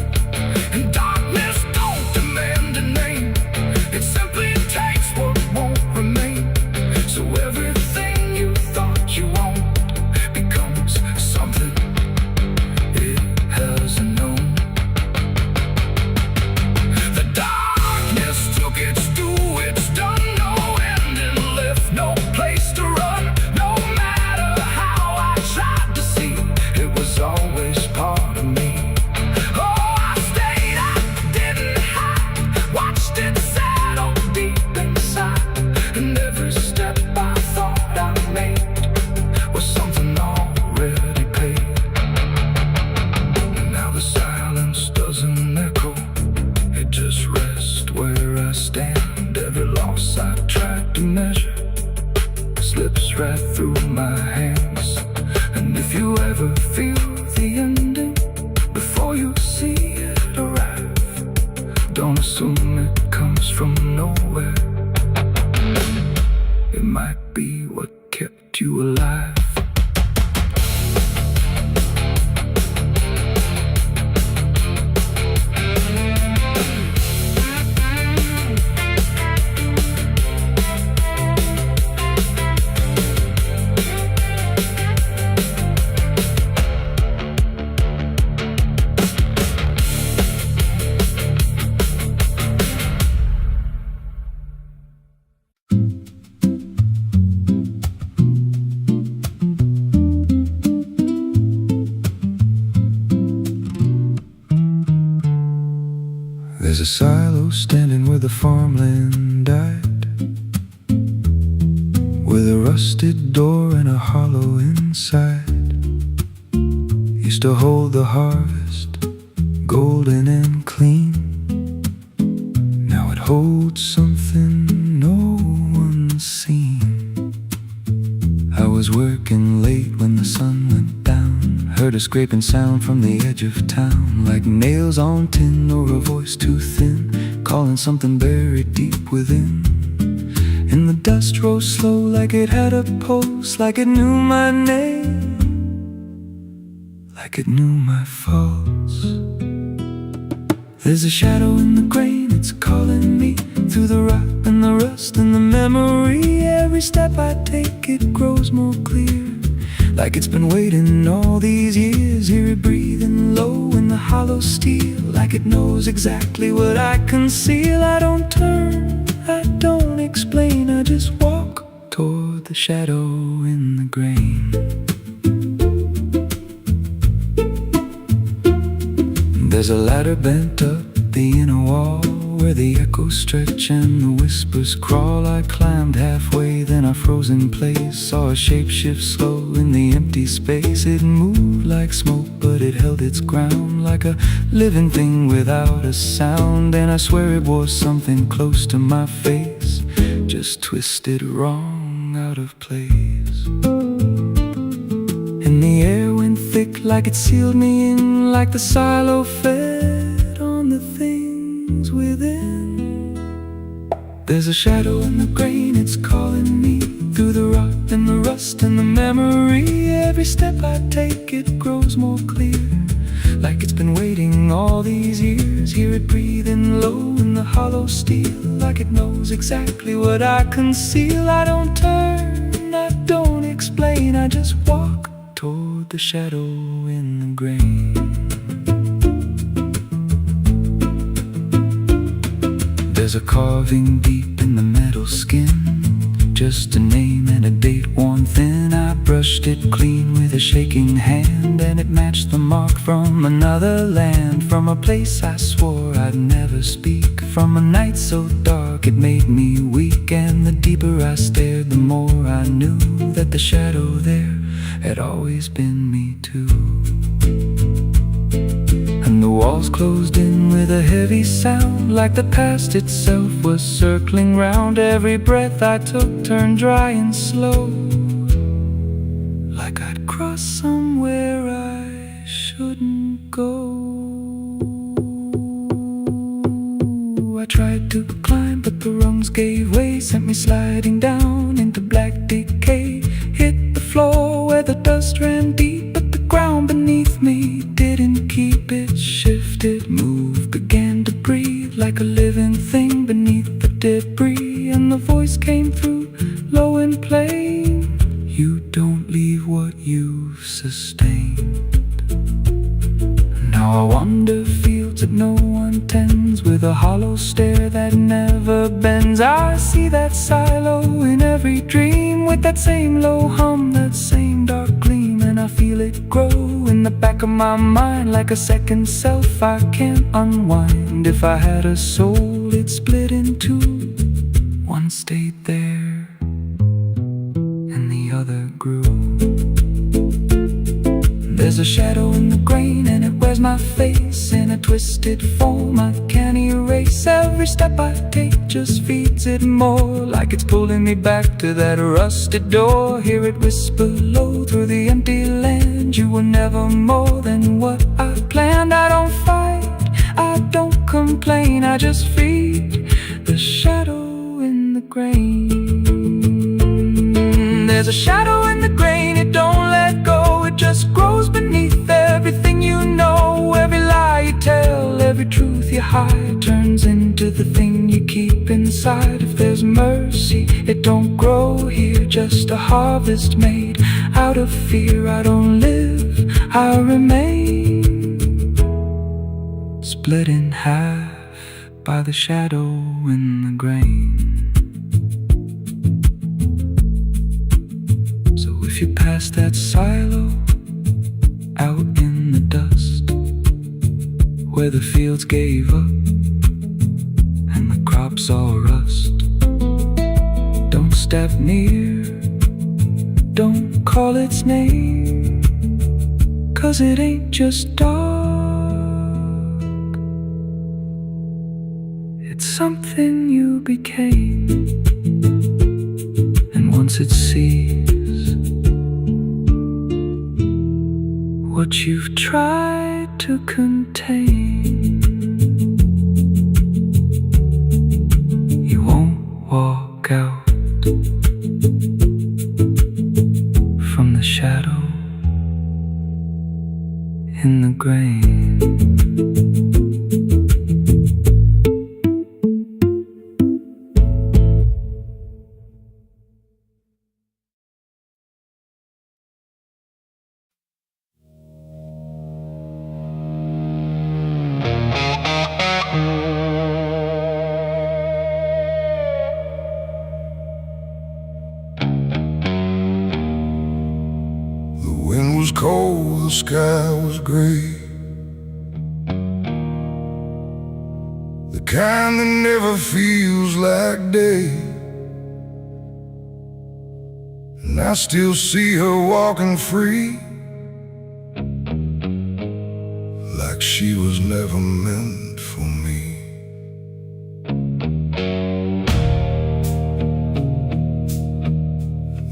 And darkness don't demand a name, it simply takes what won't remain. So everything you thought you owned becomes something it hasn't known. The darkness took its due, it's done, no ending left, no place to run. No matter how I tried to see, it was always part of me. Oh, I stayed, I didn't hide, watched it settle deep inside. And every step I thought I made was something already paid. And now the silence doesn't echo, it just rests where I stand. Every loss I tried to measure slips right through my hands. And if you ever feel the ending before you see it arrive, don't assume it comes from nowhere. It might be what kept you alive. There's a silo standing where the farmland died, with a rusted door and a hollow inside. Used to hold the harvest, golden and clean. Now it holds something no one's seen. I was working late when the sun went down, heard a scraping sound from the edge of town, like nails on tin or a voice too thin, calling something buried deep within. And the dust rose slow like it had a pulse, like it knew my name, like it knew my faults. There's a shadow in the grain, it's calling me through the rot and the rust and the memory. Every step I take, it grows more clear, like it's been waiting all these years. Hear it breathing low in the hollow steel, like it knows exactly what I conceal. I don't turn, I don't explain, I just walk toward the shadow in the grain. There's a ladder bent up the inner wall, where the echoes stretch and the whispers crawl. I climbed halfway, then I froze in place, saw a shape shift slow in the empty space. It moved like smoke, but it held its ground, like a living thing without a sound. And I swear it was something close to my face, just twisted wrong, out of place. And the air went thick, like it sealed me in, like the silo fed on the things within. There's a shadow in the grain, it's calling me through the rot and the rust and Every step I take, it grows more clear, like it's been waiting all these years. Hear it breathing low in the hollow steel, like it knows exactly what I conceal. I don't turn, I don't explain, I just walk toward the shadow in the grain. There's a carving deep in the metal skin, just a name and a date worn thin. I brushed it clean with a shaking hand, and it matched the mark from another land, from a place I swore I'd never speak, from a night so dark it made me weak. And the deeper I stared, the more I knew that the shadow there had always been me too. And the walls closed in with a heavy sound, like the past itself was circling round. Every breath I took turned dry and slow, like I'd crossed somewhere I shouldn't go. I tried to climb, but the rungs gave way, sent me sliding down into black decay. Hit the floor where the dust ran deep, but the ground beneath me didn't keep. It shifted, moved, began to breathe like a living thing beneath the debris. And the voice came through, low and plain: you don't leave what you've sustained. Now I wander fields that no one tends, with a hollow stare that never bends. I see that silo in every dream, with that same low hum, that same dark gleam. And I feel it grow in the back of my mind, like a second self I can't unwind. If I had a soul, it'd split in two. One stayed there, and the other grew. There's a shadow in the grain, and it wears my face in a twisted form I can't erase. Every step I take just feeds it more, like it's pulling me back to that rusted door. Hear it whisper low through the empty land: you were never more than what I planned. I don't fight, I don't complain, I just feed the shadow in the grain. There's a shadow in the grain, it don't let go, it just grows beneath everything you know. Every lie you tell, every truth you hide, turns into the thing you keep inside. If there's mercy, it don't grow here, just a harvest made out of fear. I don't live, I remain, split in half by the shadow in the grain. If you pass that silo out in the dust, where the fields gave up and the crops all rust, don't step near, don't call its name, 'cause it ain't just dark, it's something you became. And once it sees what you've tried to contain, you won't walk out from the shadow in the grain. Cold, the sky was gray, the kind that never feels like day. And I still see her walking free, like she was never meant for me.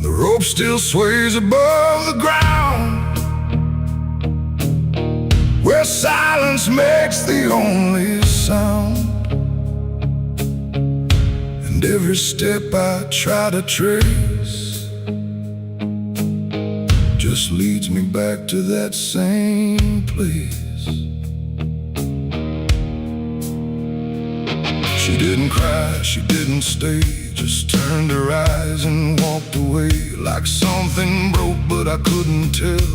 The rope still sways above the ground, where silence makes the only sound. And every step I try to trace just leads me back to that same place. She didn't cry, she didn't stay, just turned her eyes and walked away. Like something broke, but I couldn't tell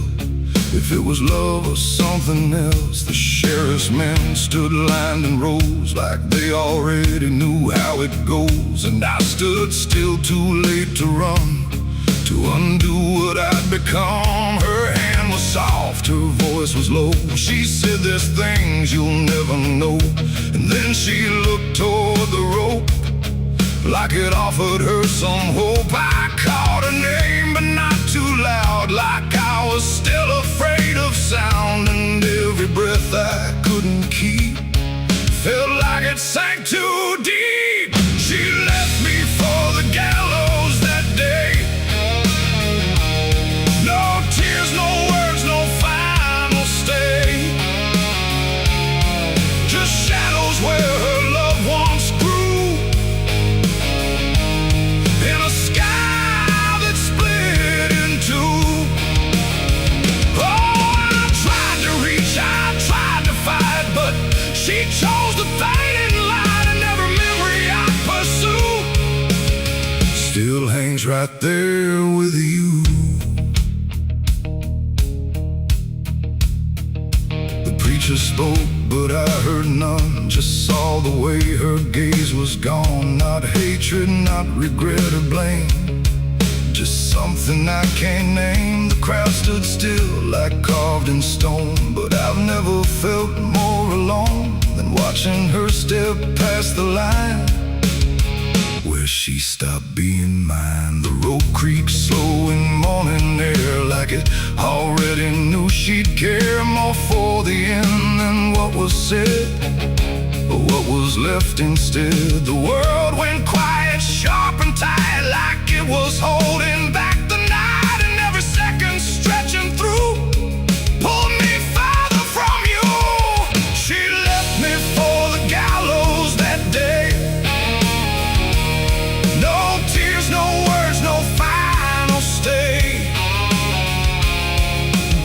if it was love or something else. The sheriff's men stood lined in rows, like they already knew how it goes. And I stood still, too late to run, to undo what I'd become. Her hand was soft, her voice was low. She said, "There's things you'll never know." And then she looked toward the rope, like it offered her some hope. I called her name, but not too loud, like I was still afraid of sound. And every breath I couldn't keep felt like it sank too deep. She left me for the gallows that day. No tears, no words, no final stay, just shadows where her loved ones grew, in a sky that split in two. Oh, I tried to reach, I tried to fight, but she chose the fading light, and every memory I pursue still hangs right there with you. The preacher spoke, but I heard none, just saw the way her gaze was gone. Not hatred, not regret or blame, just something I can't name. The crowd stood still, like carved in stone, but I've never felt more alone than watching her step past the line where she stopped being mine. The rope creaks slow in morning air, like it already knew she'd care more for the end than what was said, but what was left instead. The world went quiet, sharp and tight, like it was holding back the night, and every second stretching through pulled me farther from you. She left me for the gallows that day. No tears, no words, no final stay,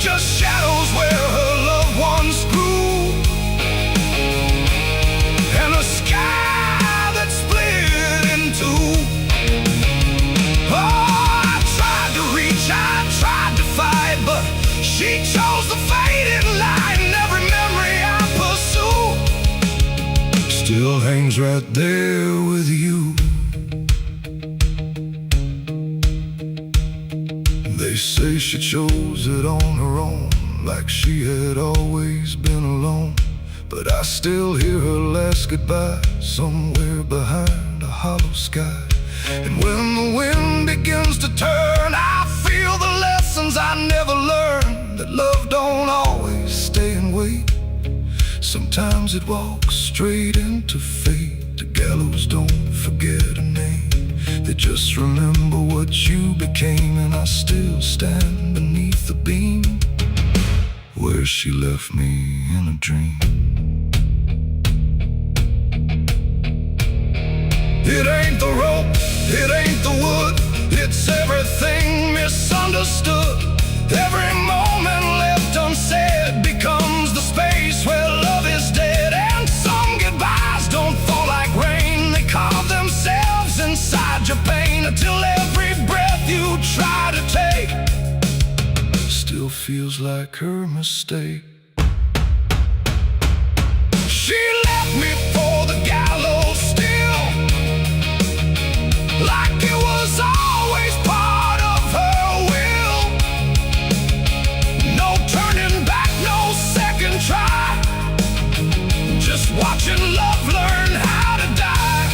just shadows where her loved ones grew, and a sky that split in two. Oh, I tried to reach, I tried to fight, but she chose the faded light, and every memory I pursue still hangs right there with you. They say she chose it on her own, like she had always been alone, but I still hear her last goodbye somewhere behind a hollow sky. And when the wind begins to turn, I feel the lessons I never learned, that love don't always stay and wait. Sometimes it walks straight into fate. The gallows don't forget a name, they just remember what you became. And I still stand beneath the beam where she left me in a dream. It ain't the rope, it ain't the wood, it's everything misunderstood. Every moment left unsaid becomes the space where love is dead. And some goodbyes don't fall like rain, they carve themselves inside your pain, until every breath you try to take still feels like her mistake. She left me for the gallows still, like it was always part of her will. No turning back, no second try, just watching love learn how to die.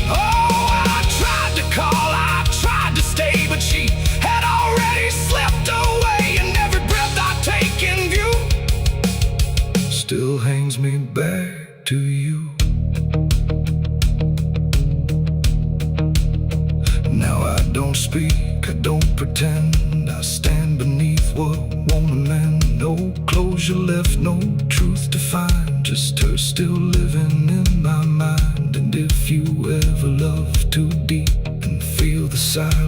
Oh, I tried to call, I tried to stay, but she had already slipped away, and every breath I take in view still hangs me back to you. Now I don't speak, I don't pretend, I stand beneath what won't amend. No closure left, no truth to find, just her still living in my mind. And if you ever love too deep and feel the silence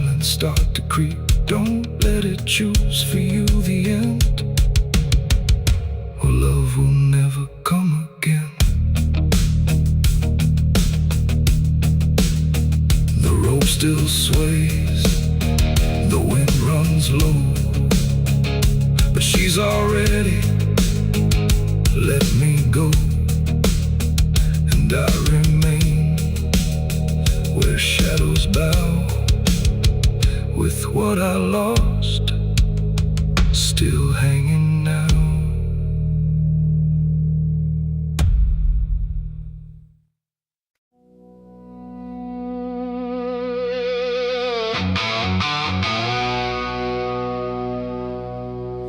still sways, the wind runs low, but she's already let me go, and I remain where shadows bow, with what I lost still hanging now.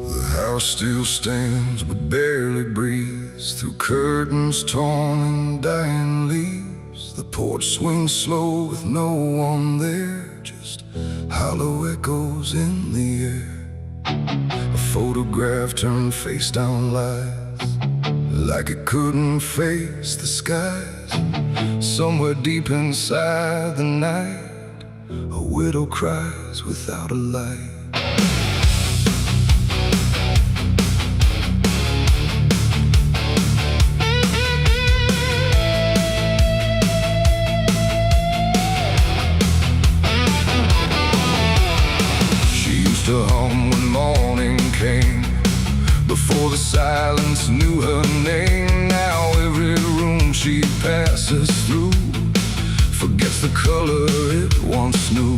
The house still stands but barely breathes through curtains torn and dying leaves. The porch swings slow with no one there, just hollow echoes in the air. A photograph turned face down lies, like it couldn't face the skies. Somewhere deep inside the night, a widow cries without a light. To hum when morning came, before the silence knew her name. Now every room she passes through forgets the color it once knew.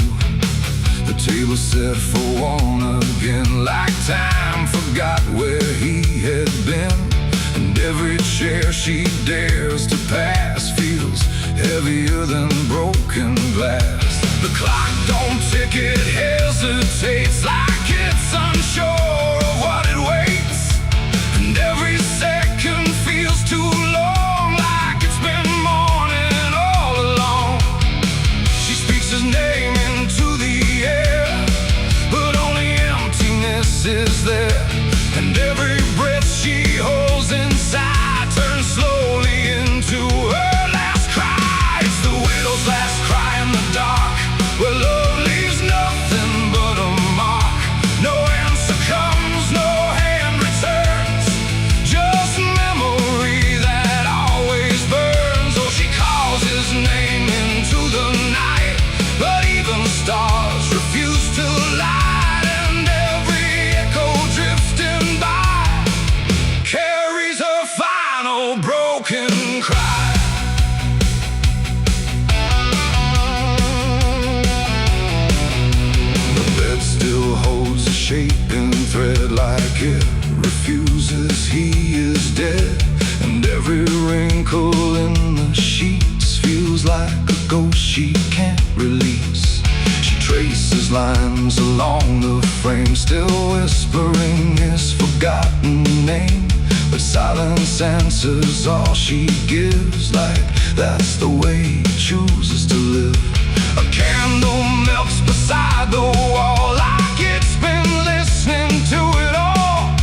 The table set for one again, like time forgot where he had been. And every chair she dares to pass feels heavier than broken glass. The clock don't tick, it hesitates, like it's unsure of what it waits. And every second feels too long, like it's been morning all along. She speaks his name into the air, but only emptiness is there. And every breath she holds inside turns slowly into her last cry. It's the widow's last cry in the dark, where love leaves nothing but a mark. No answer comes, no hand returns, just memory that always burns. Oh, she calls his name into the night, but even stars refuse to light. And every echo drifting by carries her final broken cry. Still holds a shaping thread, like it refuses he is dead. And every wrinkle in the sheets feels like a ghost she can't release. She traces lines along the frame, still whispering his forgotten name. But silence answers all she gives, like that's the way he chooses to live. A candle melts beside the wall, like it's been listening to it all.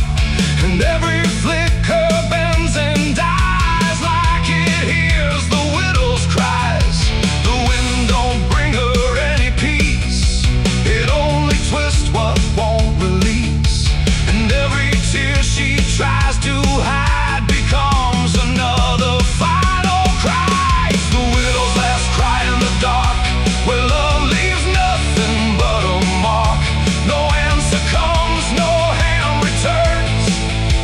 And every flicker bends and dies, like it hears the widow's cries. The wind don't bring her any peace, it only twists what won't release. And every tear she tries to hide becomes another final cry. It's the widow's last cry in the dark, where love leaves nothing but a mark. No answer comes, no hand returns,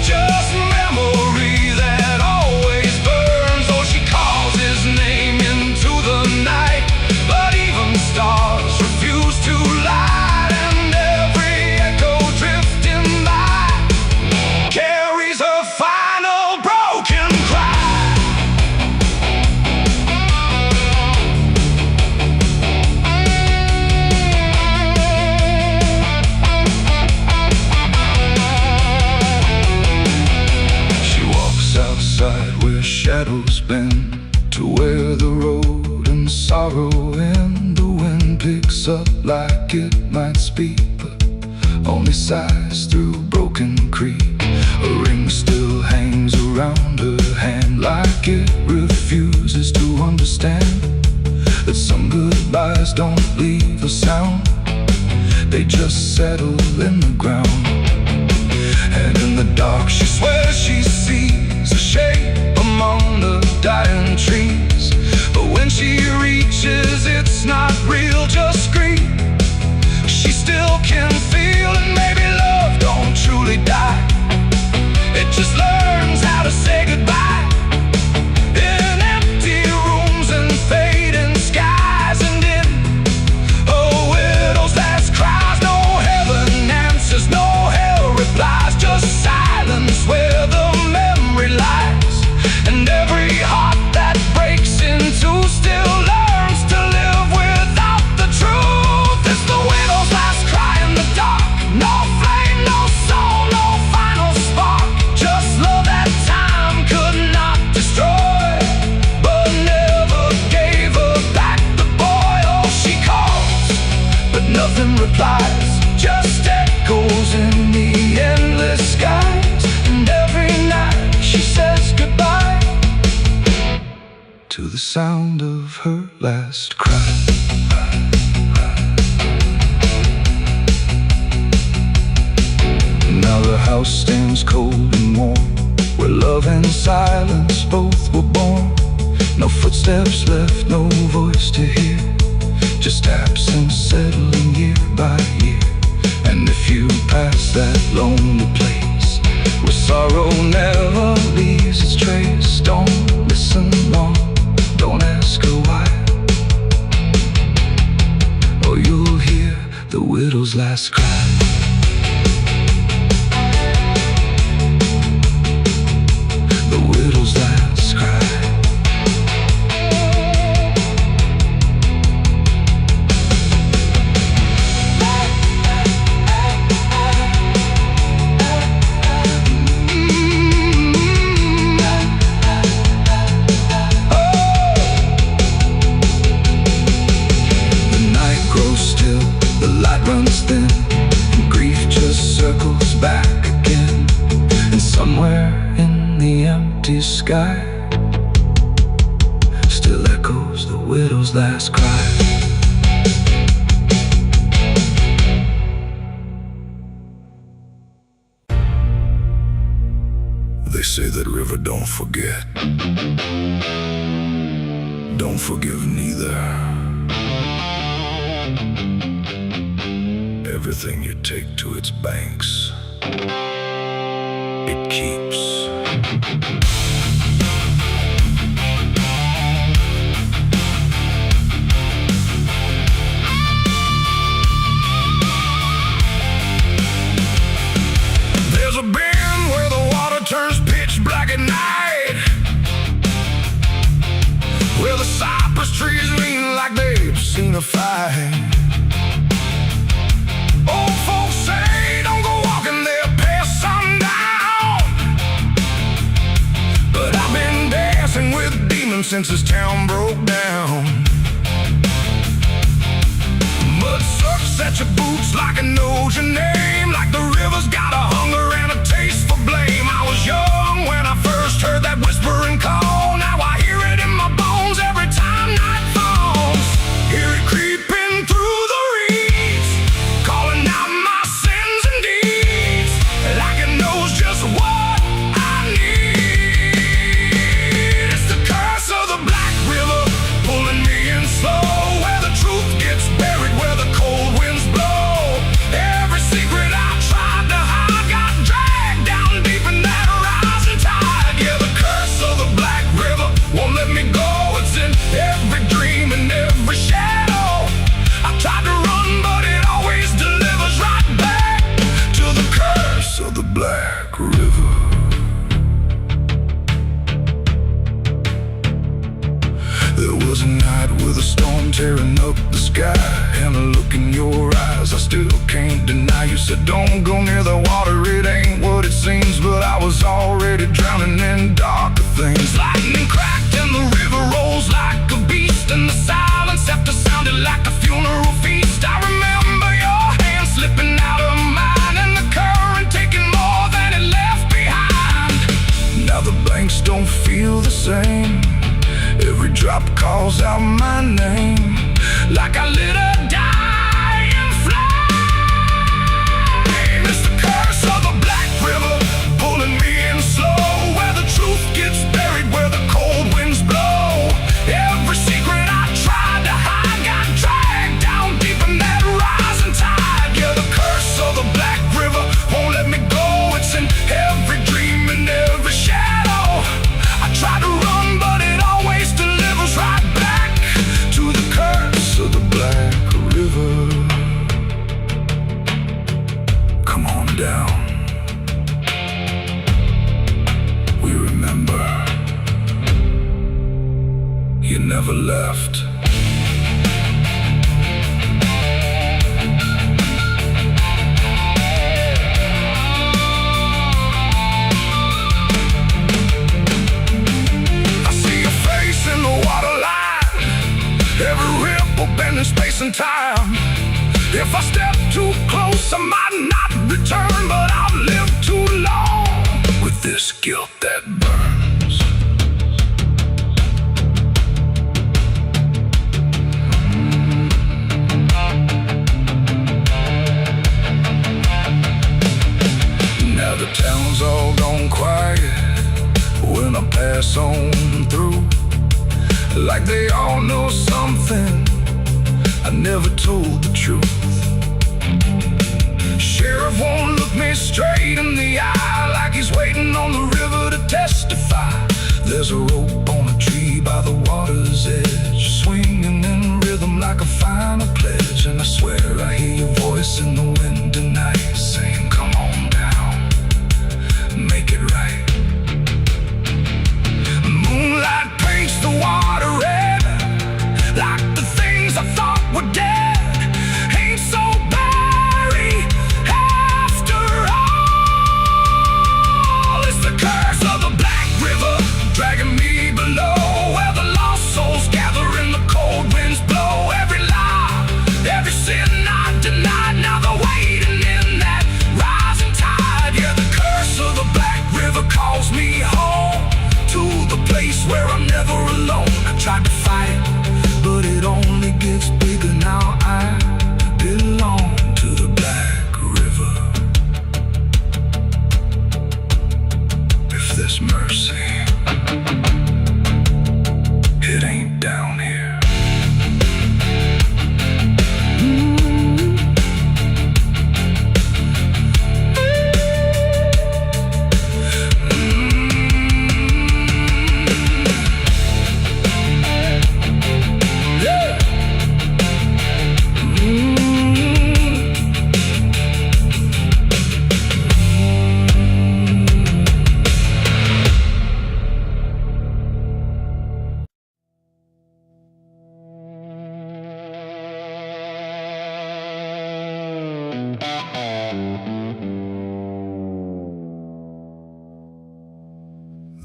just memory that always burns. Oh, she calls his name into the night, but even stars refuse to light. And every echo drifting by carries her final broken cry. She walks outside where shadows bend, to where the road and sorrow end. The wind picks up like it might speak, but only sighs through broken creek. A ring still hangs around her hand, like it refuses to understand that some goodbyes don't leave a sound, they just settle in the ground. And in the dark she swears she sees a shape among the dying trees, but when she reaches, it's not real, just sound of her last cry. Now the house stands cold and warm, where love and silence both were born. No footsteps left, no voice to hear, just absence settling year by year. And if you pass that lonely place where sorrow never leaves its trace, don't listen long, don't ask her why, or you'll hear the widow's last cry. The widow's last cry. Runs thin, and grief just circles back again. And somewhere in the empty sky still echoes the widow's last cry. They say that river don't forget, don't forgive neither. Everything you take to its banks, it keeps. There's a bend where the water turns pitch black at night, where the cypress trees lean like they've seen a fight. Old folks say don't go walking there past sundown, but I've been dancing with demons since this town broke down. Mud sucks at your boots like it knows your name, like the river's got a hunger and a taste for blame. I was young when I first heard that whispering call. Now I hear it in my bones every time night falls. Hear it creeping through the reeds, calling out my sins and deeds, like it knows just what I need. It's the curse of the Black River, pulling me in slow, where the truth gets buried, where the cold winds blow. Every secret I tried to hide got dragged down deep in that rising tide. Yeah, the curse of the Black River won't let me go. It's in every dream and every shadow. I tried to run, but it always delivers right back to the curse of the Black River. There was a night with a storm tearing up the sky, and a look in your eyes I still can't deny. You said don't go near the water, it ain't what it seems, but I was already drowning in darker things. Lightning cracked and the river rolls like a beast, and the silence after sounded like a funeral feast. I remember your hand slipping out of mine, and the current taking more than it left behind. Now the banks don't feel the same, every drop calls out my name, like I lit a dying flame. It's the curse of the Black River, pulling me in slow, where the truth gets buried, where the cold winds blow. Every secret I tried to hide got dragged down deep in that rising tide. Yeah, the curse of the Black River won't let me go. It's in every dream and every shadow. I tried to run, but it always delivers right back to the curse of the Black River. Come on down, we remember you never left. I see your face in the water line, every ripple bending space and time. If I step too close, I might not return, but I've lived too long with this guilt that burns. never told the truth. Sheriff won't look me straight in the eye, like he's waiting on the river to testify. There's a rope on a tree by the water's edge, swinging in rhythm like a final pledge. And I swear I hear your voice in the wind tonight, saying, come on down, make it right. Moonlight paints the water red, like the things I thought were dead ain't so blurry after all. It's the curse of the Black River dragging me below, where the lost souls gather and the cold winds blow. Every lie, every sin I denied, now they're waiting in that rising tide. Yeah, the curse of the Black River calls me home, to the place where I'm never alone. I tried to fight, but it only gets bigger now. I belong to the Black River. If there's mercy, it ain't down here.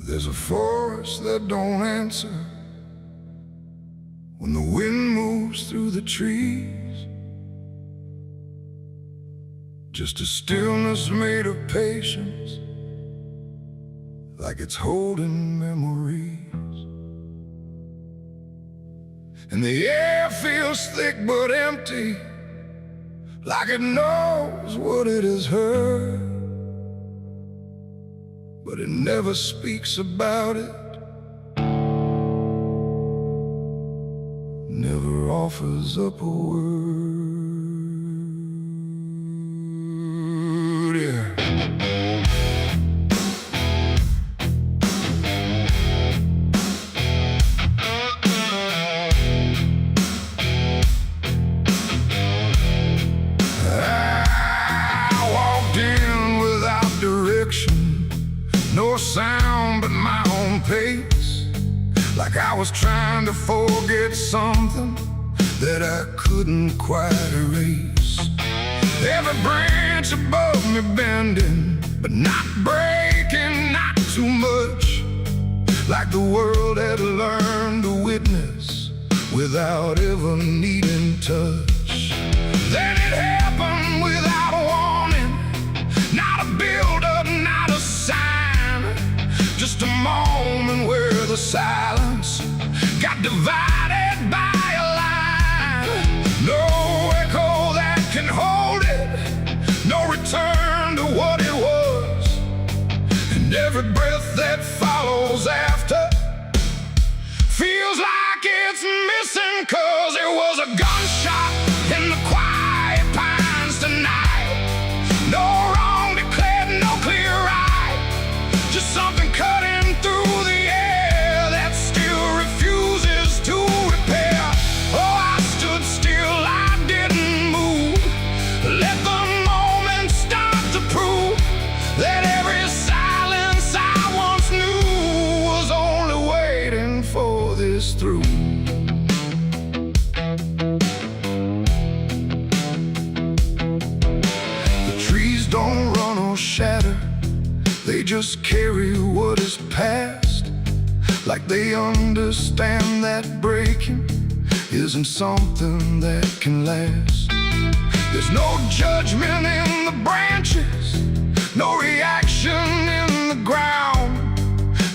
There's a forest that don't answer when the wind moves through the trees. Just a stillness made of patience, like it's holding memories. And the air feels thick but empty, like it knows what it has heard, but it never speaks about it, never offers up a word. Yeah. I walked in without direction, no sound but my own pace, like I was trying to forget something that I couldn't quite erase. Every branch above me bending, but not breaking, not too much, like the world had learned to witness without ever needing touch. Then it happened without warning, not a build-up, not a sign, just a moment where the silence got divided by a line. No echo that can hold it, no return to what it was, and every breath that follows after feels like it's missing, 'cause it was a gunshot in the quiet pines tonight. No wrong declared, no clear right, just something cutting through the air that still refuses to repair. Oh, I stood still, I didn't move, let the moment start to prove that every silence I once knew was only waiting for this through. The trees don't run or shatter, they just carry what is past, like they understand that breaking isn't something that can last. There's no judgment in the branches, no reaction in the ground,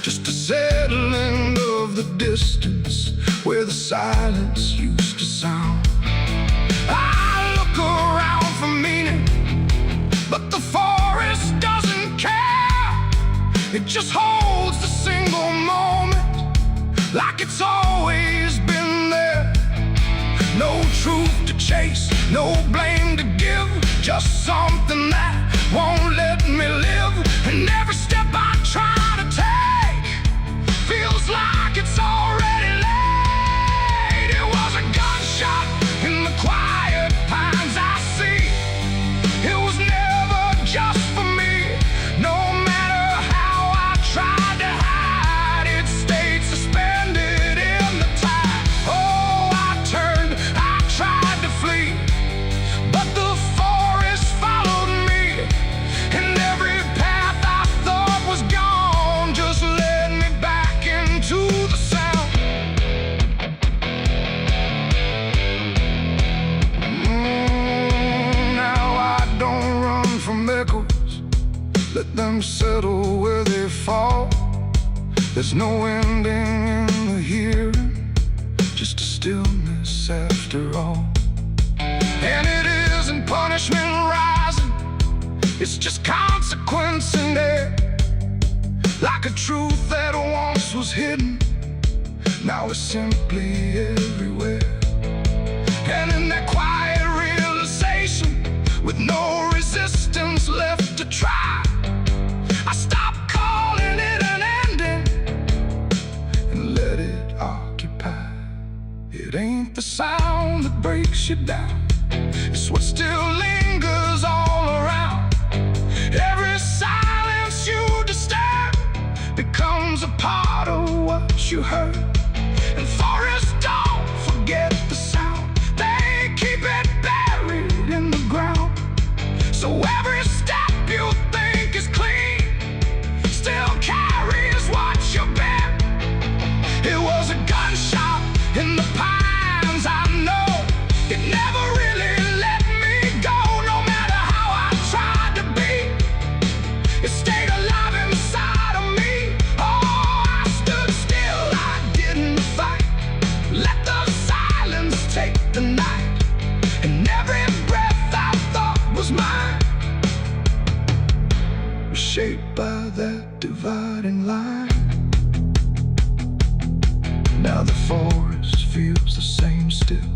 just a settling of the distance where the silence used to sound. I look around for meaning, but the forest doesn't care. It just holds the single moment, like it's always been there. No truth to to chase, no blame to give, just something that won't let me live. And every step I try to take feels like it's already late. It was a gunshot in the quiet pines I see. It was never just for me. No matter how I tried to hide, it stayed suspended in the tide. Oh, I turned, I tried to flee, but the forest followed me, and every path I thought was gone just led me back into the sound. Now I don't run from echoes, let them settle where they fall. There's no ending in the hearing, just a stillness after all. And it isn't punishment rising, it's just consequence in there. Like a truth that once was hidden, now it's simply everywhere. And in that quiet realization, with no resistance left to try, I stopped calling it an ending and let it occupy. It ain't the sound that breaks you down, it's what still lingers all around. Every silence you disturb becomes a part of what you heard. And forests don't forget the sound, they keep it buried in the ground. So every step you think is clean still carries what you bear. It was a gunshot in the pines, I know. It never really let me go. No matter how I tried to be, it stayed alive inside of me. Oh, I stood still, I didn't fight. Let the silence take the night, and every breath I thought was mine was shaped by that dividing line. Now the forest feels the same still,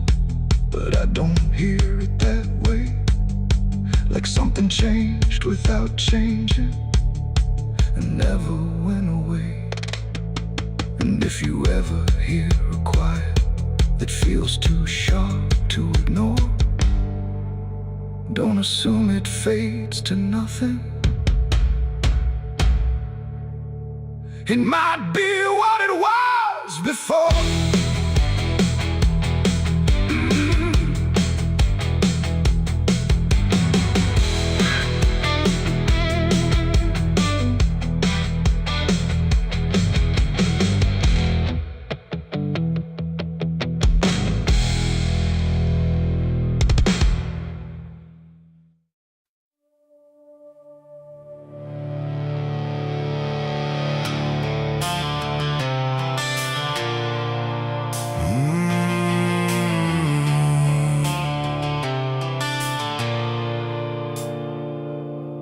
but I don't hear it that way. Like something changed without changing and never went away. And if you ever hear a quiet that feels too sharp to ignore, don't assume it fades to nothing. It might be what it was before.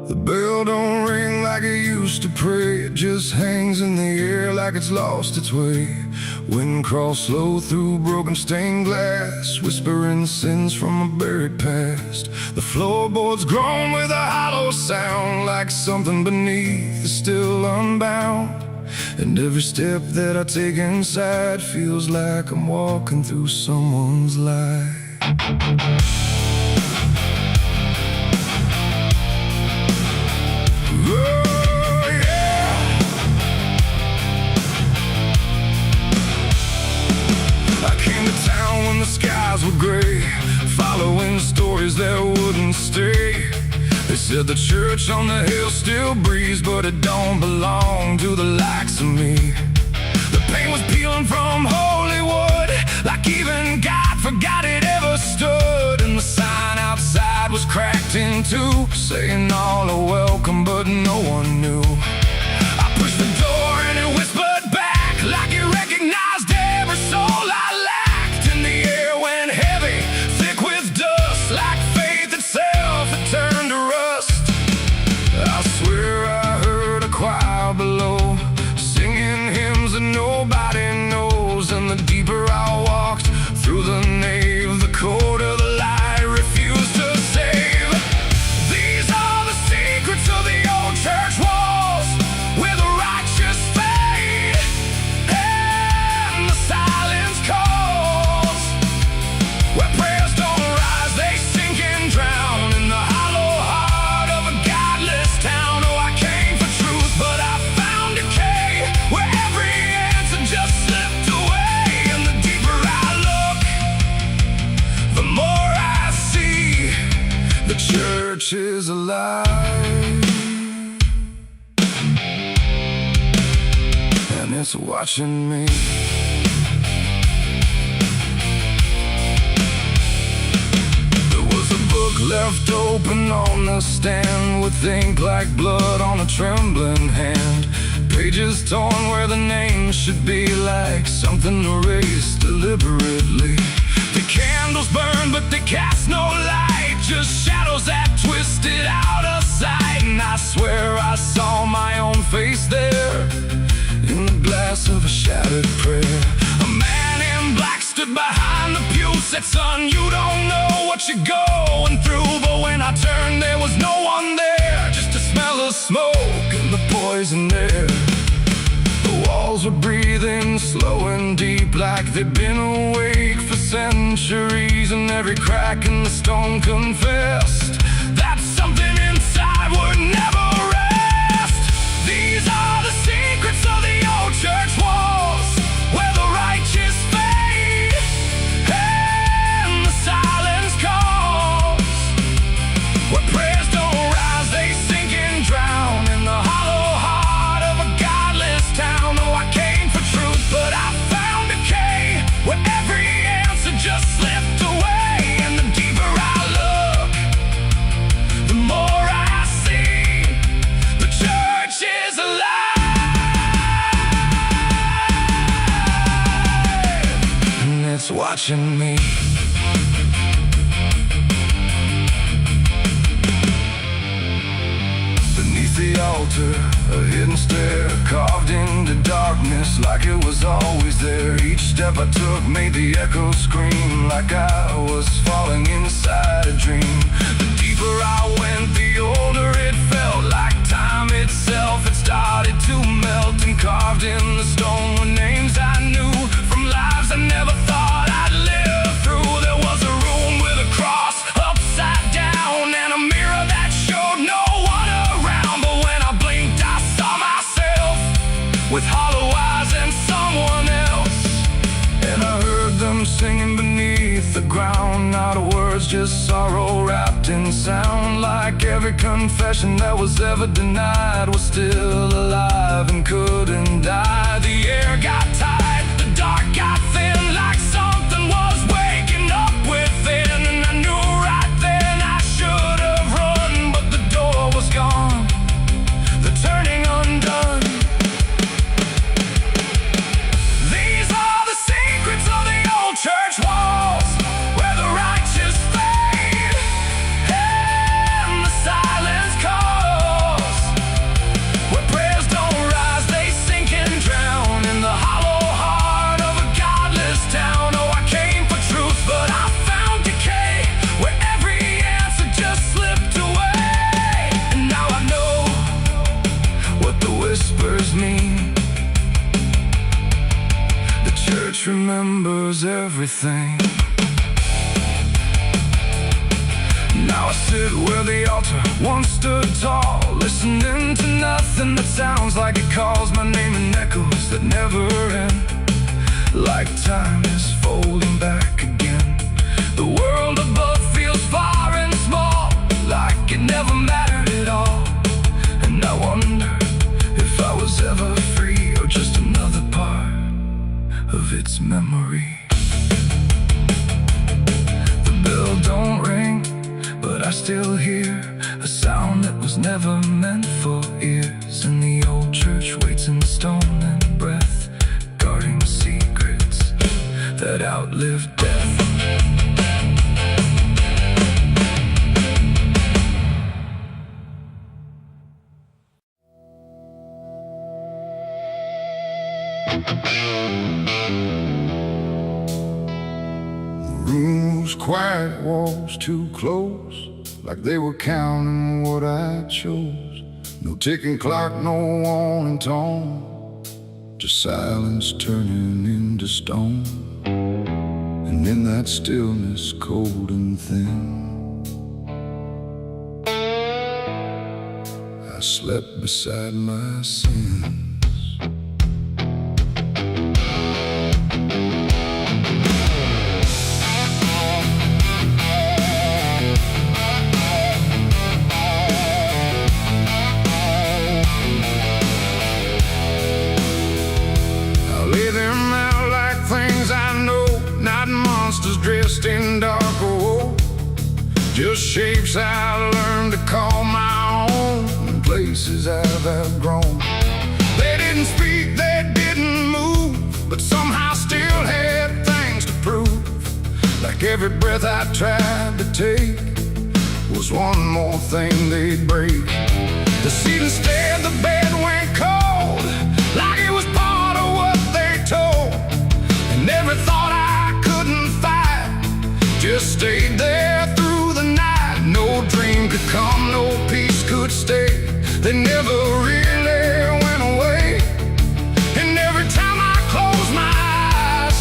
The bell don't ring like it used to pray. It just hangs in the air like it's lost its way. Wind crawls slow through broken stained glass, whispering sins from a buried past. The floorboards groan with a hollow sound, like something beneath is still unbound. And every step that I take inside feels like I'm walking through someone's life. When the skies were gray, following stories that wouldn't stay. They said the church on the hill still breathes, but it don't belong to the likes of me. The paint was peeling from holy wood, like even God forgot it ever stood. And the sign outside was cracked in two, saying all are welcome, but no one knew. I pushed the door and it whispered back, like it recognized every soul I lacked. And the air went heavy, thick with dust, like faith itself had turned to rust. I swear I heard a choir below, singing hymns that nobody knows. And the deeper I walked through the nave, the colder the light. church is alive, and it's watching me. There was a book left open on the stand with ink like blood on a trembling hand. Pages torn where the name should be, like something erased deliberately. The candles burn but they cast no light, just shadows that twisted out of sight. And I swear I saw my own face there in the glass of a shattered prayer. A man in black stood behind the pew, said, "Son, you don't know what you're going through." But when I turned, there was no one there, just a smell of smoke and the poison air. The walls were breathing slow and deep, like they'd been awake for centuries. And every crack in the stone confessed that something inside would never rest. These are the secrets of the old church walls, where the righteous fade and the silence calls, where prayers don't rise, they sink and drown in the hollow heart of a godless town. Oh, I came for truth, but I found decay, where every answer just slipped away. And the deeper I look, the more I see the church is alive, and it's watching me. Beneath the altar, a hidden stair carved into darkness like it was always there. Each step I took made the echo scream, like I was falling inside a dream. The deeper I went, the older it felt, like time itself had started to melt. And carved in the stone were names I knew from lives I never thought I'd live through. There was a room with a cross upside down and a mirror that showed no one around. But when I blinked, I saw myself with hollow eyes and someone else. And I heard them singing beneath the ground, not a words, just sorrow wrapped in sound. Like every confession that was ever denied was still alive and couldn't die. The air got tight, the dark got thin, like something was waking up within. And I knew right then I should have run, but the door was gone, the turning undone. These are the secrets of the old church walls, where the righteous fade and the silence calls, where prayers don't rise, they sink and drown in the hollow heart of a godless town. Oh, I came for truth, but I found decay, where every answer just slipped away. And now I know what the whispers mean. The church remembers everything. Now I sit where the altar once stood tall, listening to nothing that sounds like it calls my name in echoes that never end. Like time is folding back again. The world above feels far and small, like it never mattered at all. And I wonder if I was ever free, or just another part of its memory. The bell don't ring, but I still hear a sound that was never meant for ears. And the old church waits in stone and breath, guarding secrets that outlive death. Rooms quiet, walls too close, like they were counting what I chose. No ticking clock, no warning tone, just silence turning into stone. And in that stillness, cold and thin, I slept beside my sins. just shapes I learned to call my own, places I've outgrown. They didn't speak, they didn't move, but somehow still had things to prove. Like every breath I tried to take was one more thing they'd break. The seat instead, the bed went cold, like it was part of what they told. And every thought I couldn't fight just stayed there through the night. No dream could come, no peace could stay. They never really went away. And every time I close my eyes,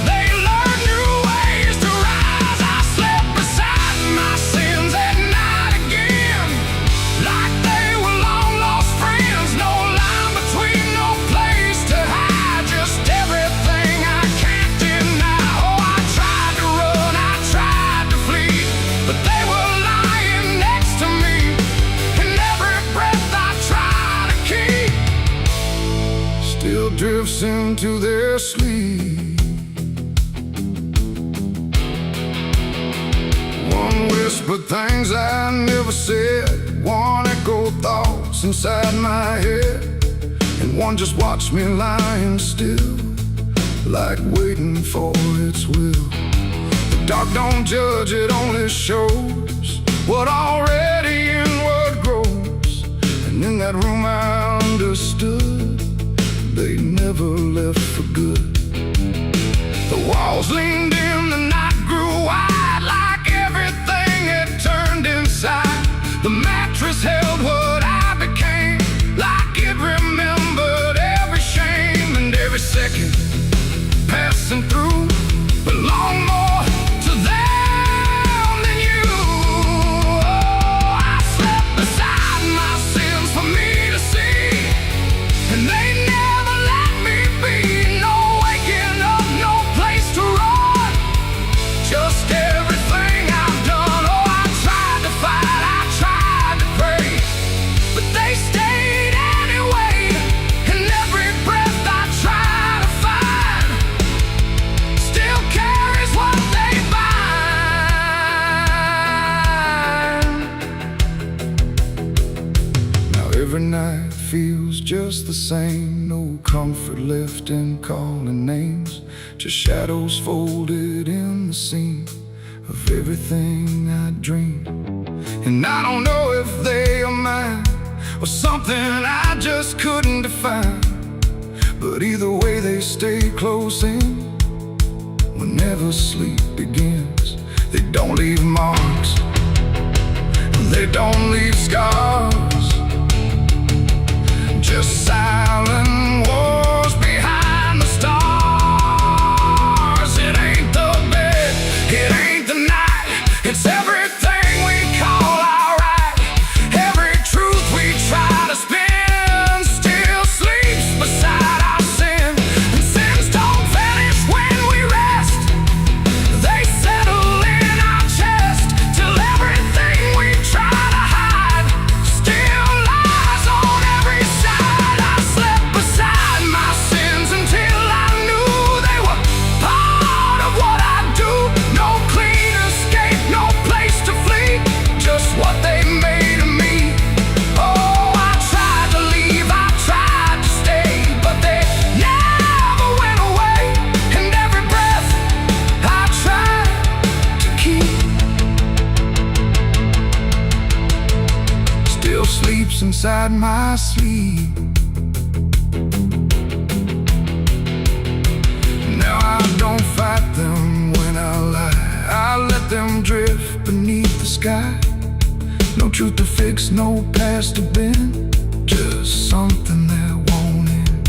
they learned new ways to rise. I slept beside my sins at night again, like they were long lost friends. No line between, no place to hide, just everything I can't deny. Oh, I tried to run, I tried to flee, but they were lying next to me. And every breath I try to keep still drifts into their sleep. One whispered things I never said, one echoed thoughts inside my head, and one just watched me lying still, like waiting for its will. The dark don't judge, it only shows what already inward grows. And in that room I understood they never left for good. The walls leaned in, the night grew wide, like everything had turned inside. The mattress held what I became, like it remembered every shame. And every second passing through belonged more to them than you. Oh, I slept beside my sins for me to see, and they never let me be. No waking up, no place to run, just everything I've done. Oh, I tried to fight, I tried to pray, but they stayed anyway. And every breath I try to find still carries what they bind. Now every night feels just the same, no comfort left in calling names, just shadows folded in the seam of everything I dreamed. And I don't know if they are mine or something I just couldn't define, but either way they stay close in whenever sleep begins. They don't leave marks, they don't leave scars, just silent wars behind the stars. It ain't the bed, it ain't the night, it's everything we call alright. Every truth we try to spin still sleeps beside our sin. And sins don't vanish when we rest, they settle in our chest, till everything we try to hide still lies on every side. I slept beside my sins until I knew they were part of what I do. No clean escape, no place to flee, just what they made of me. Oh, I tried to leave, I tried to stay, but they never went away. And every breath I tried to keep still sleeps inside my sleep. Now I don't fight them when I lie, I let them drift beneath the sky. No truth to fix, no past to bend, just something that won't end.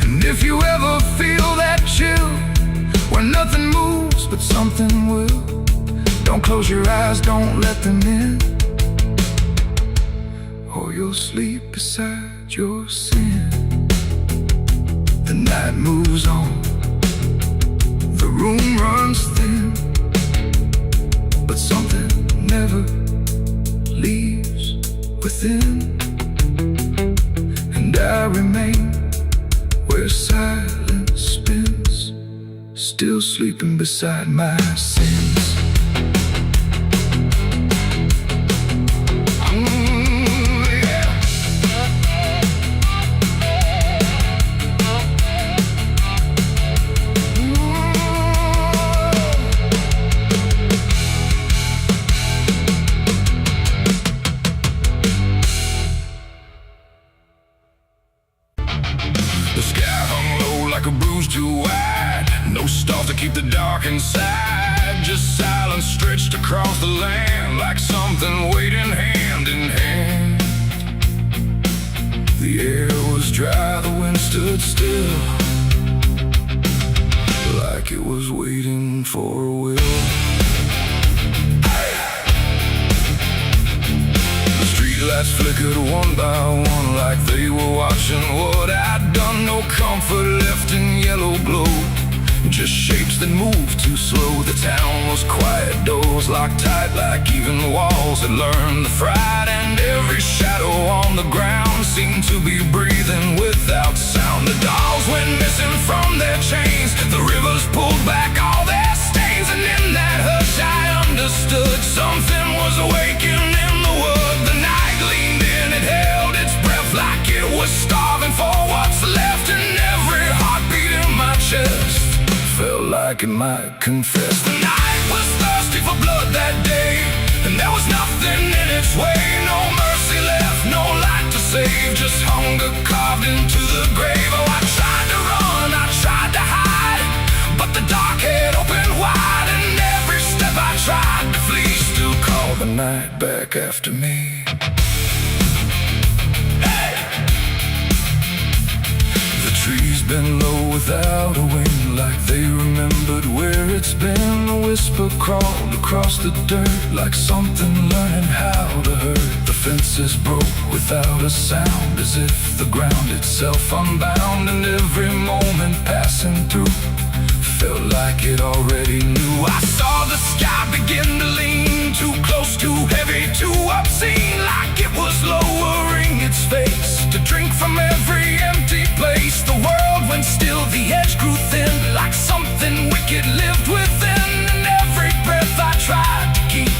And if you ever feel that chill, where nothing moves but something will, don't close your eyes, don't let them in, or you'll sleep beside your sin. The night moves on, the room runs thin, but something never leaves within. And I remain where silence spins, still sleeping beside my sins. something waiting hand in hand. The air was dry, the wind stood still, like it was waiting for a will. The streetlights flickered one by one, like they were watching what I'd done. No comfort left in yellow glow, just shapes that moved too slow. The town was quiet, doors locked tight, like even the walls had learned the fright. And every shadow on the ground seemed to be breathing without sound. The dolls went missing from their chains, the rivers pulled back all their stains. And in that hush I understood something was awakening in the wood. The night leaned in, it held its breath like it was starving for what's left. And every heartbeat in my chest felt like it might confess. The night was thirsty for blood that day, and there was nothing in its way. No mercy left, no light to save, just hunger carved into the grave. Oh, I tried to run, I tried to hide, but the dark had opened wide. And every step I tried to flee still called the night back after me. Trees been low without a wing, like they remembered where it's been. A whisper crawled across the dirt, like something learning how to hurt. The fences broke without a sound, as if the ground itself unbound. And every moment passing through felt like it already knew. I saw the sky begin to lean, too close, too heavy, too obscene, like it was lowering its face to drink from every empty place. The world went still, the edge grew thin, like something wicked lived within. And every breath I tried to keep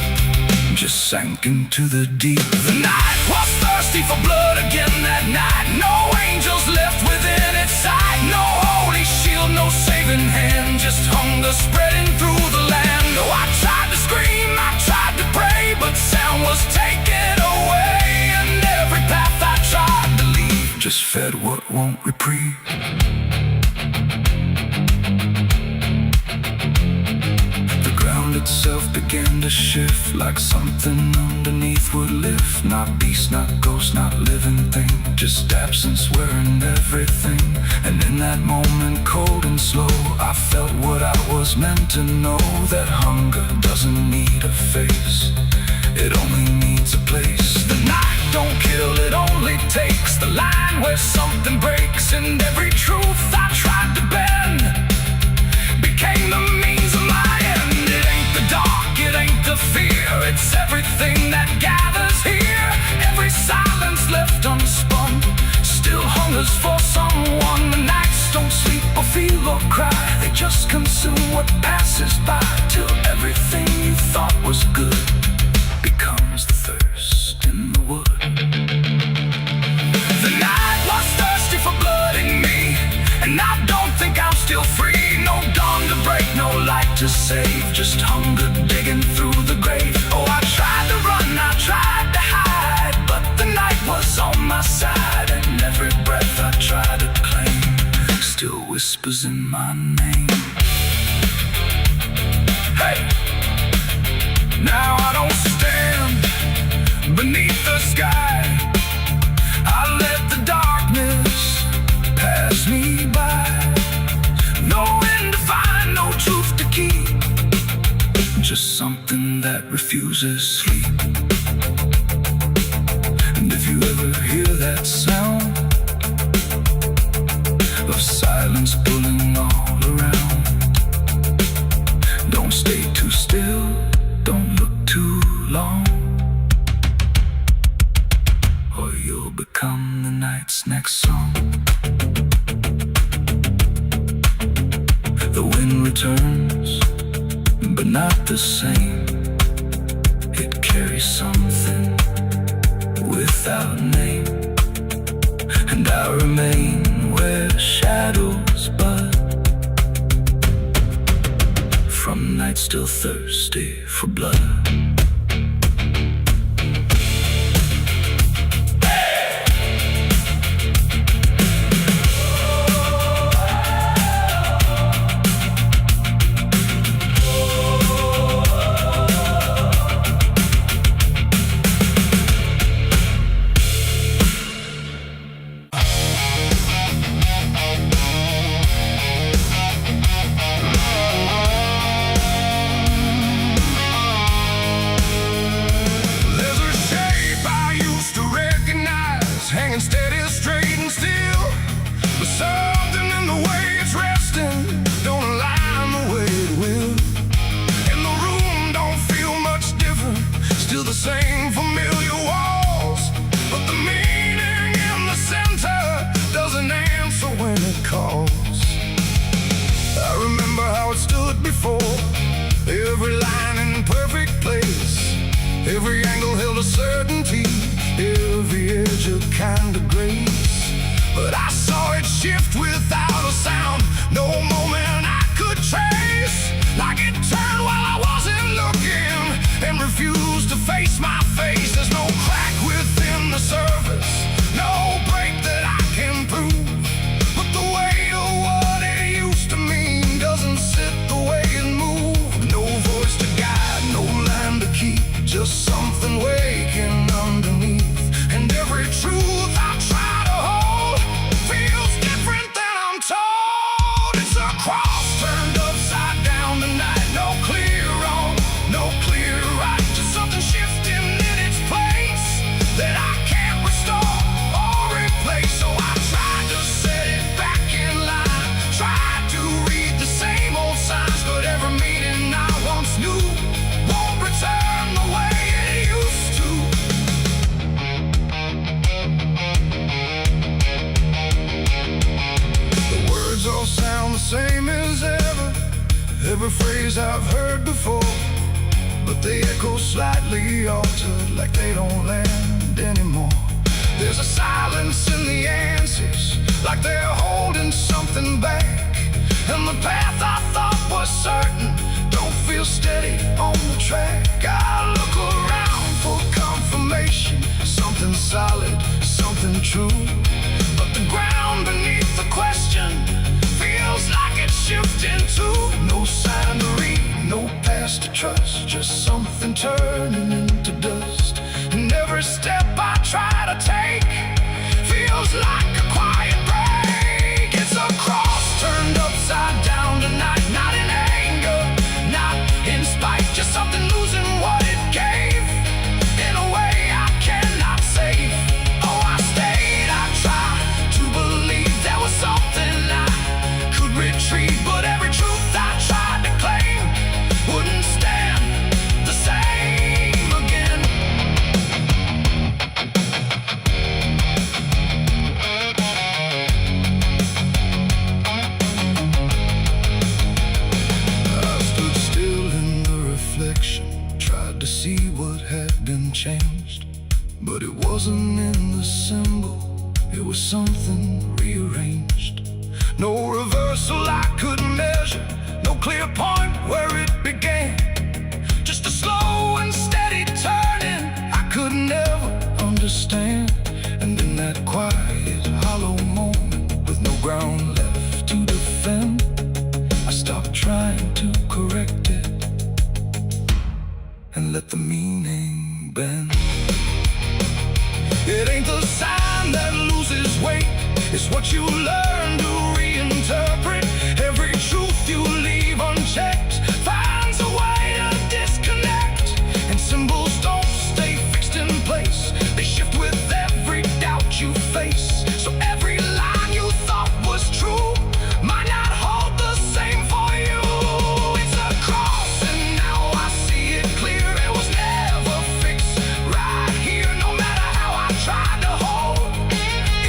just sank into the deep. The night was thirsty for blood again that night. No angels left within its sight, no holy shield, no saving hand, just hunger spreading through the land. Oh, I tried to scream, I tried to pray, but sound was taken away. And every path I tried to leave just fed what won't reprieve. The ground itself began to shift, like something underneath would lift. Not beast, not ghost, not living thing, just absence wearing everything. And in that moment, cold and slow, I felt what I was meant to know, that hunger doesn't need a face, it only needs a place. The night don't kill, it only takes the line where something breaks. And every truth I tried to bend became the means of my end. It ain't the dark, it ain't the fear, it's everything that gathers here. Every silence left unspun still hungers for someone. The nights don't sleep or feel or cry, they just consume what passes by, till everything you thought was good becomes the thirst in the wood. The night was thirsty for blood in me, and I don't think I'm still free. No dawn to break, no light to save, just hunger digging through the grave. Oh, I tried to run, I tried to hide, but the night was on my side. And every breath I tried to claim still whispers in my name. Hey! Now I don't stand beneath the sky, I let the darkness pass me by. No end to find, no truth to keep, just something that refuses sleep. And if you ever hear that sound of silence pulling all around, don't stay too still, don't look too long, or you'll become the night's next song. The wind returns, but not the same. It carries something without name, and I remain where shadows bud, from nights still thirsty for blood. Something in the way it's resting don't align the way it will. And the room don't feel much different, still the same familiar walls. But the meaning in the center doesn't answer when it calls. I remember how it stood before, every line in perfect place, every angle held a certainty, every edge a kind of grace. But I saw it shift without a sound, no moment I could trace. Like it turned while I wasn't looking and refused to face my face. There's no crack within the surface, no break that I can prove. But the weight of what it used to mean doesn't sit the way it moved. No voice to guide, no line to keep, just something waking underneath. And every truth I try to hold feels different than I'm told. It's a cross turned upside down tonight. No clear wrong, no clear right, just something shifting in its place that I can't restore or replace. So I tried to set it back in line, tried to read the same old signs, but every meaning I once knew won't return the way it used to. The words all sound the same as ever, every phrase I've heard before, but they echo slightly altered, like they don't land anymore. There's a silence in the answers, like they're holding something back. And the path I thought was certain don't feel steady on the track. I look around for confirmation, something solid, something true. But the ground beneath the question feels like it's shifting too. No sign to read, no past to trust, just something turning into dust. And every step I try to take feels like a quiet break. It's a cross turned upside down tonight, not in anger, not in spite, just something losing what it gave in a way I cannot save. Oh, I stayed, I tried to believe there was something I could retrieve, but every truth I tried to claim wouldn't stand the same again. I stood still in the reflection, tried to see what had been changed, but it wasn't in the symbol, it was something rearranged. No reversal I could measure, no clear point where it began, just a slow and steady turning I could never understand. And in that quiet, hollow moment, with no ground left to defend, I stopped trying to correct it and let the meaning bend. It ain't the sign that loses weight, it's what you learn to reinterpret. Every truth you leave unchecked finds a way to disconnect. And symbols don't stay fixed in place, they shift with every doubt you face. So every line you thought was true might not hold the same for you. It's a cross and now I see it clear, it was never fixed right here. No matter how I tried to hold,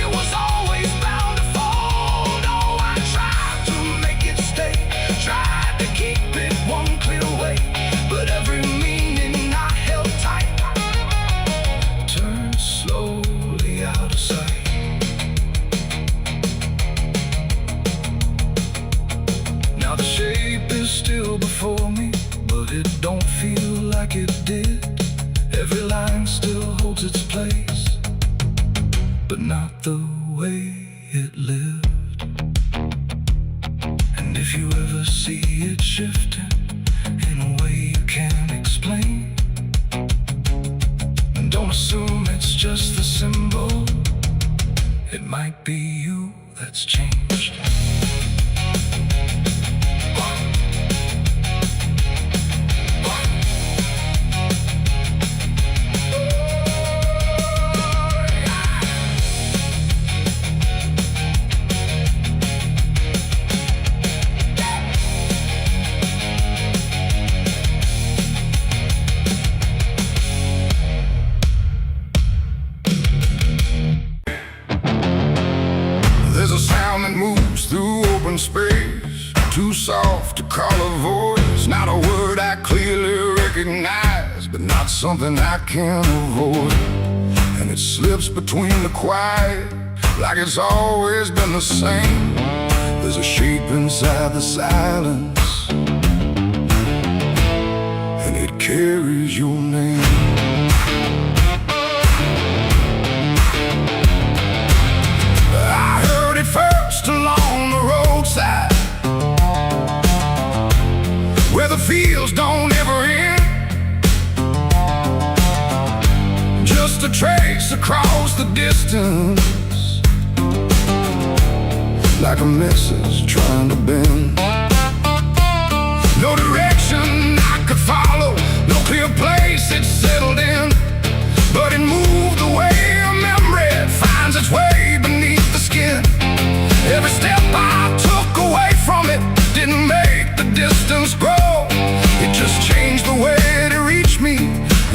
it was always bound to fold. Oh, I tried to make it stay, tried to keep it one clear way, but every meaning I held tight turned slowly out of sight. Now the shape is still before me, but it don't feel like it did. Every line still holds its place, but not the way it lived. And if you ever see it shifting in a way you can't explain, don't assume it's just the symbol, it might be you that's changed. open space, too soft to call a voice. Not a word I clearly recognize, but not something I can avoid. And it slips between the quiet, like it's always been the same. There's a shape inside the silence, and it carries your name. I heard it first along the roadside, where the fields don't ever end. Just a trace across the distance, like a message trying to bend. No direction I could follow, no clear place it settled in, but it moved the way a memory finds its way beneath the skin. Every step I took away from it didn't make the distance grow. It just changed the way it reached me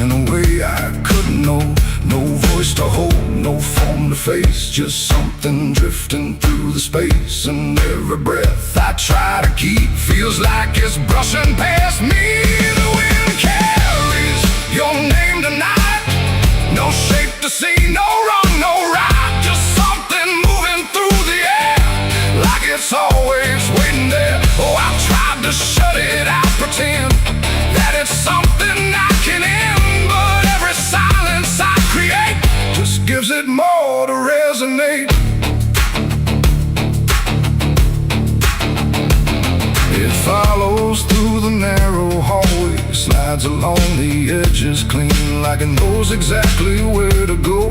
in a way I couldn't know. No voice to hold, no form to face, just something drifting through the space. And every breath I try to keep feels like it's brushing past me. The wind carries your name tonight, no shape to see, no wrong, no right, just something moving through the air, like it's always waiting there. Oh, I've tried to shut it out, pretend that it's something I can end, but every silence I create just gives it more to resonate. It follows through the narrow hallway, slides along the edges clean, like it knows exactly where to go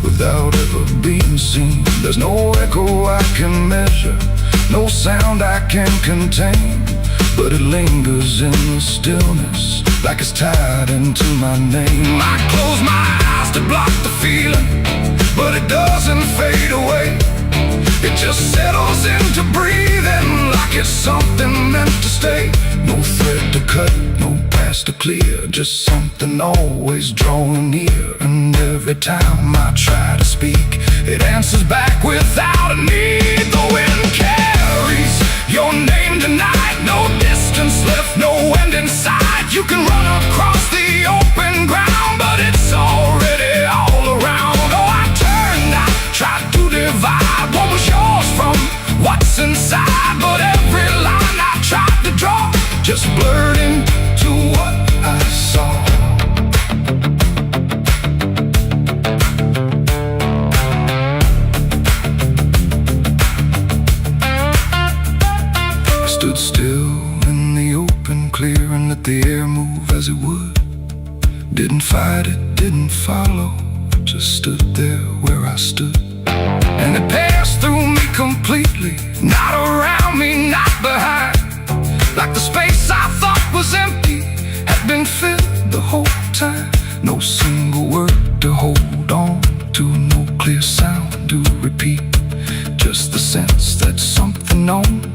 without ever being seen. There's no echo I can measure, no sound I can contain, but it lingers in the stillness, like it's tied into my name. I close my eyes to block the feeling, but it doesn't fade away. It just settles into breathing, like it's something meant to stay. No thread to cut, no path to clear, just something always drawing near. And every time I try to speak, it answers back without a need. The wind carries your name tonight, no distance left, no end in sight. You can run across the open ground, but it's already all around. Oh, I turned, I tried to divide what was yours from what's inside, but every line I tried to draw just blurred into what I saw. I stood still in the open clear and let the air move as it would. Didn't fight it, didn't follow, just stood there where I stood. And it passed through me completely, not around me, not behind, like the space I thought was empty had been filled the whole time. No single word to hold on to, no clear sound to repeat, just the sense that something on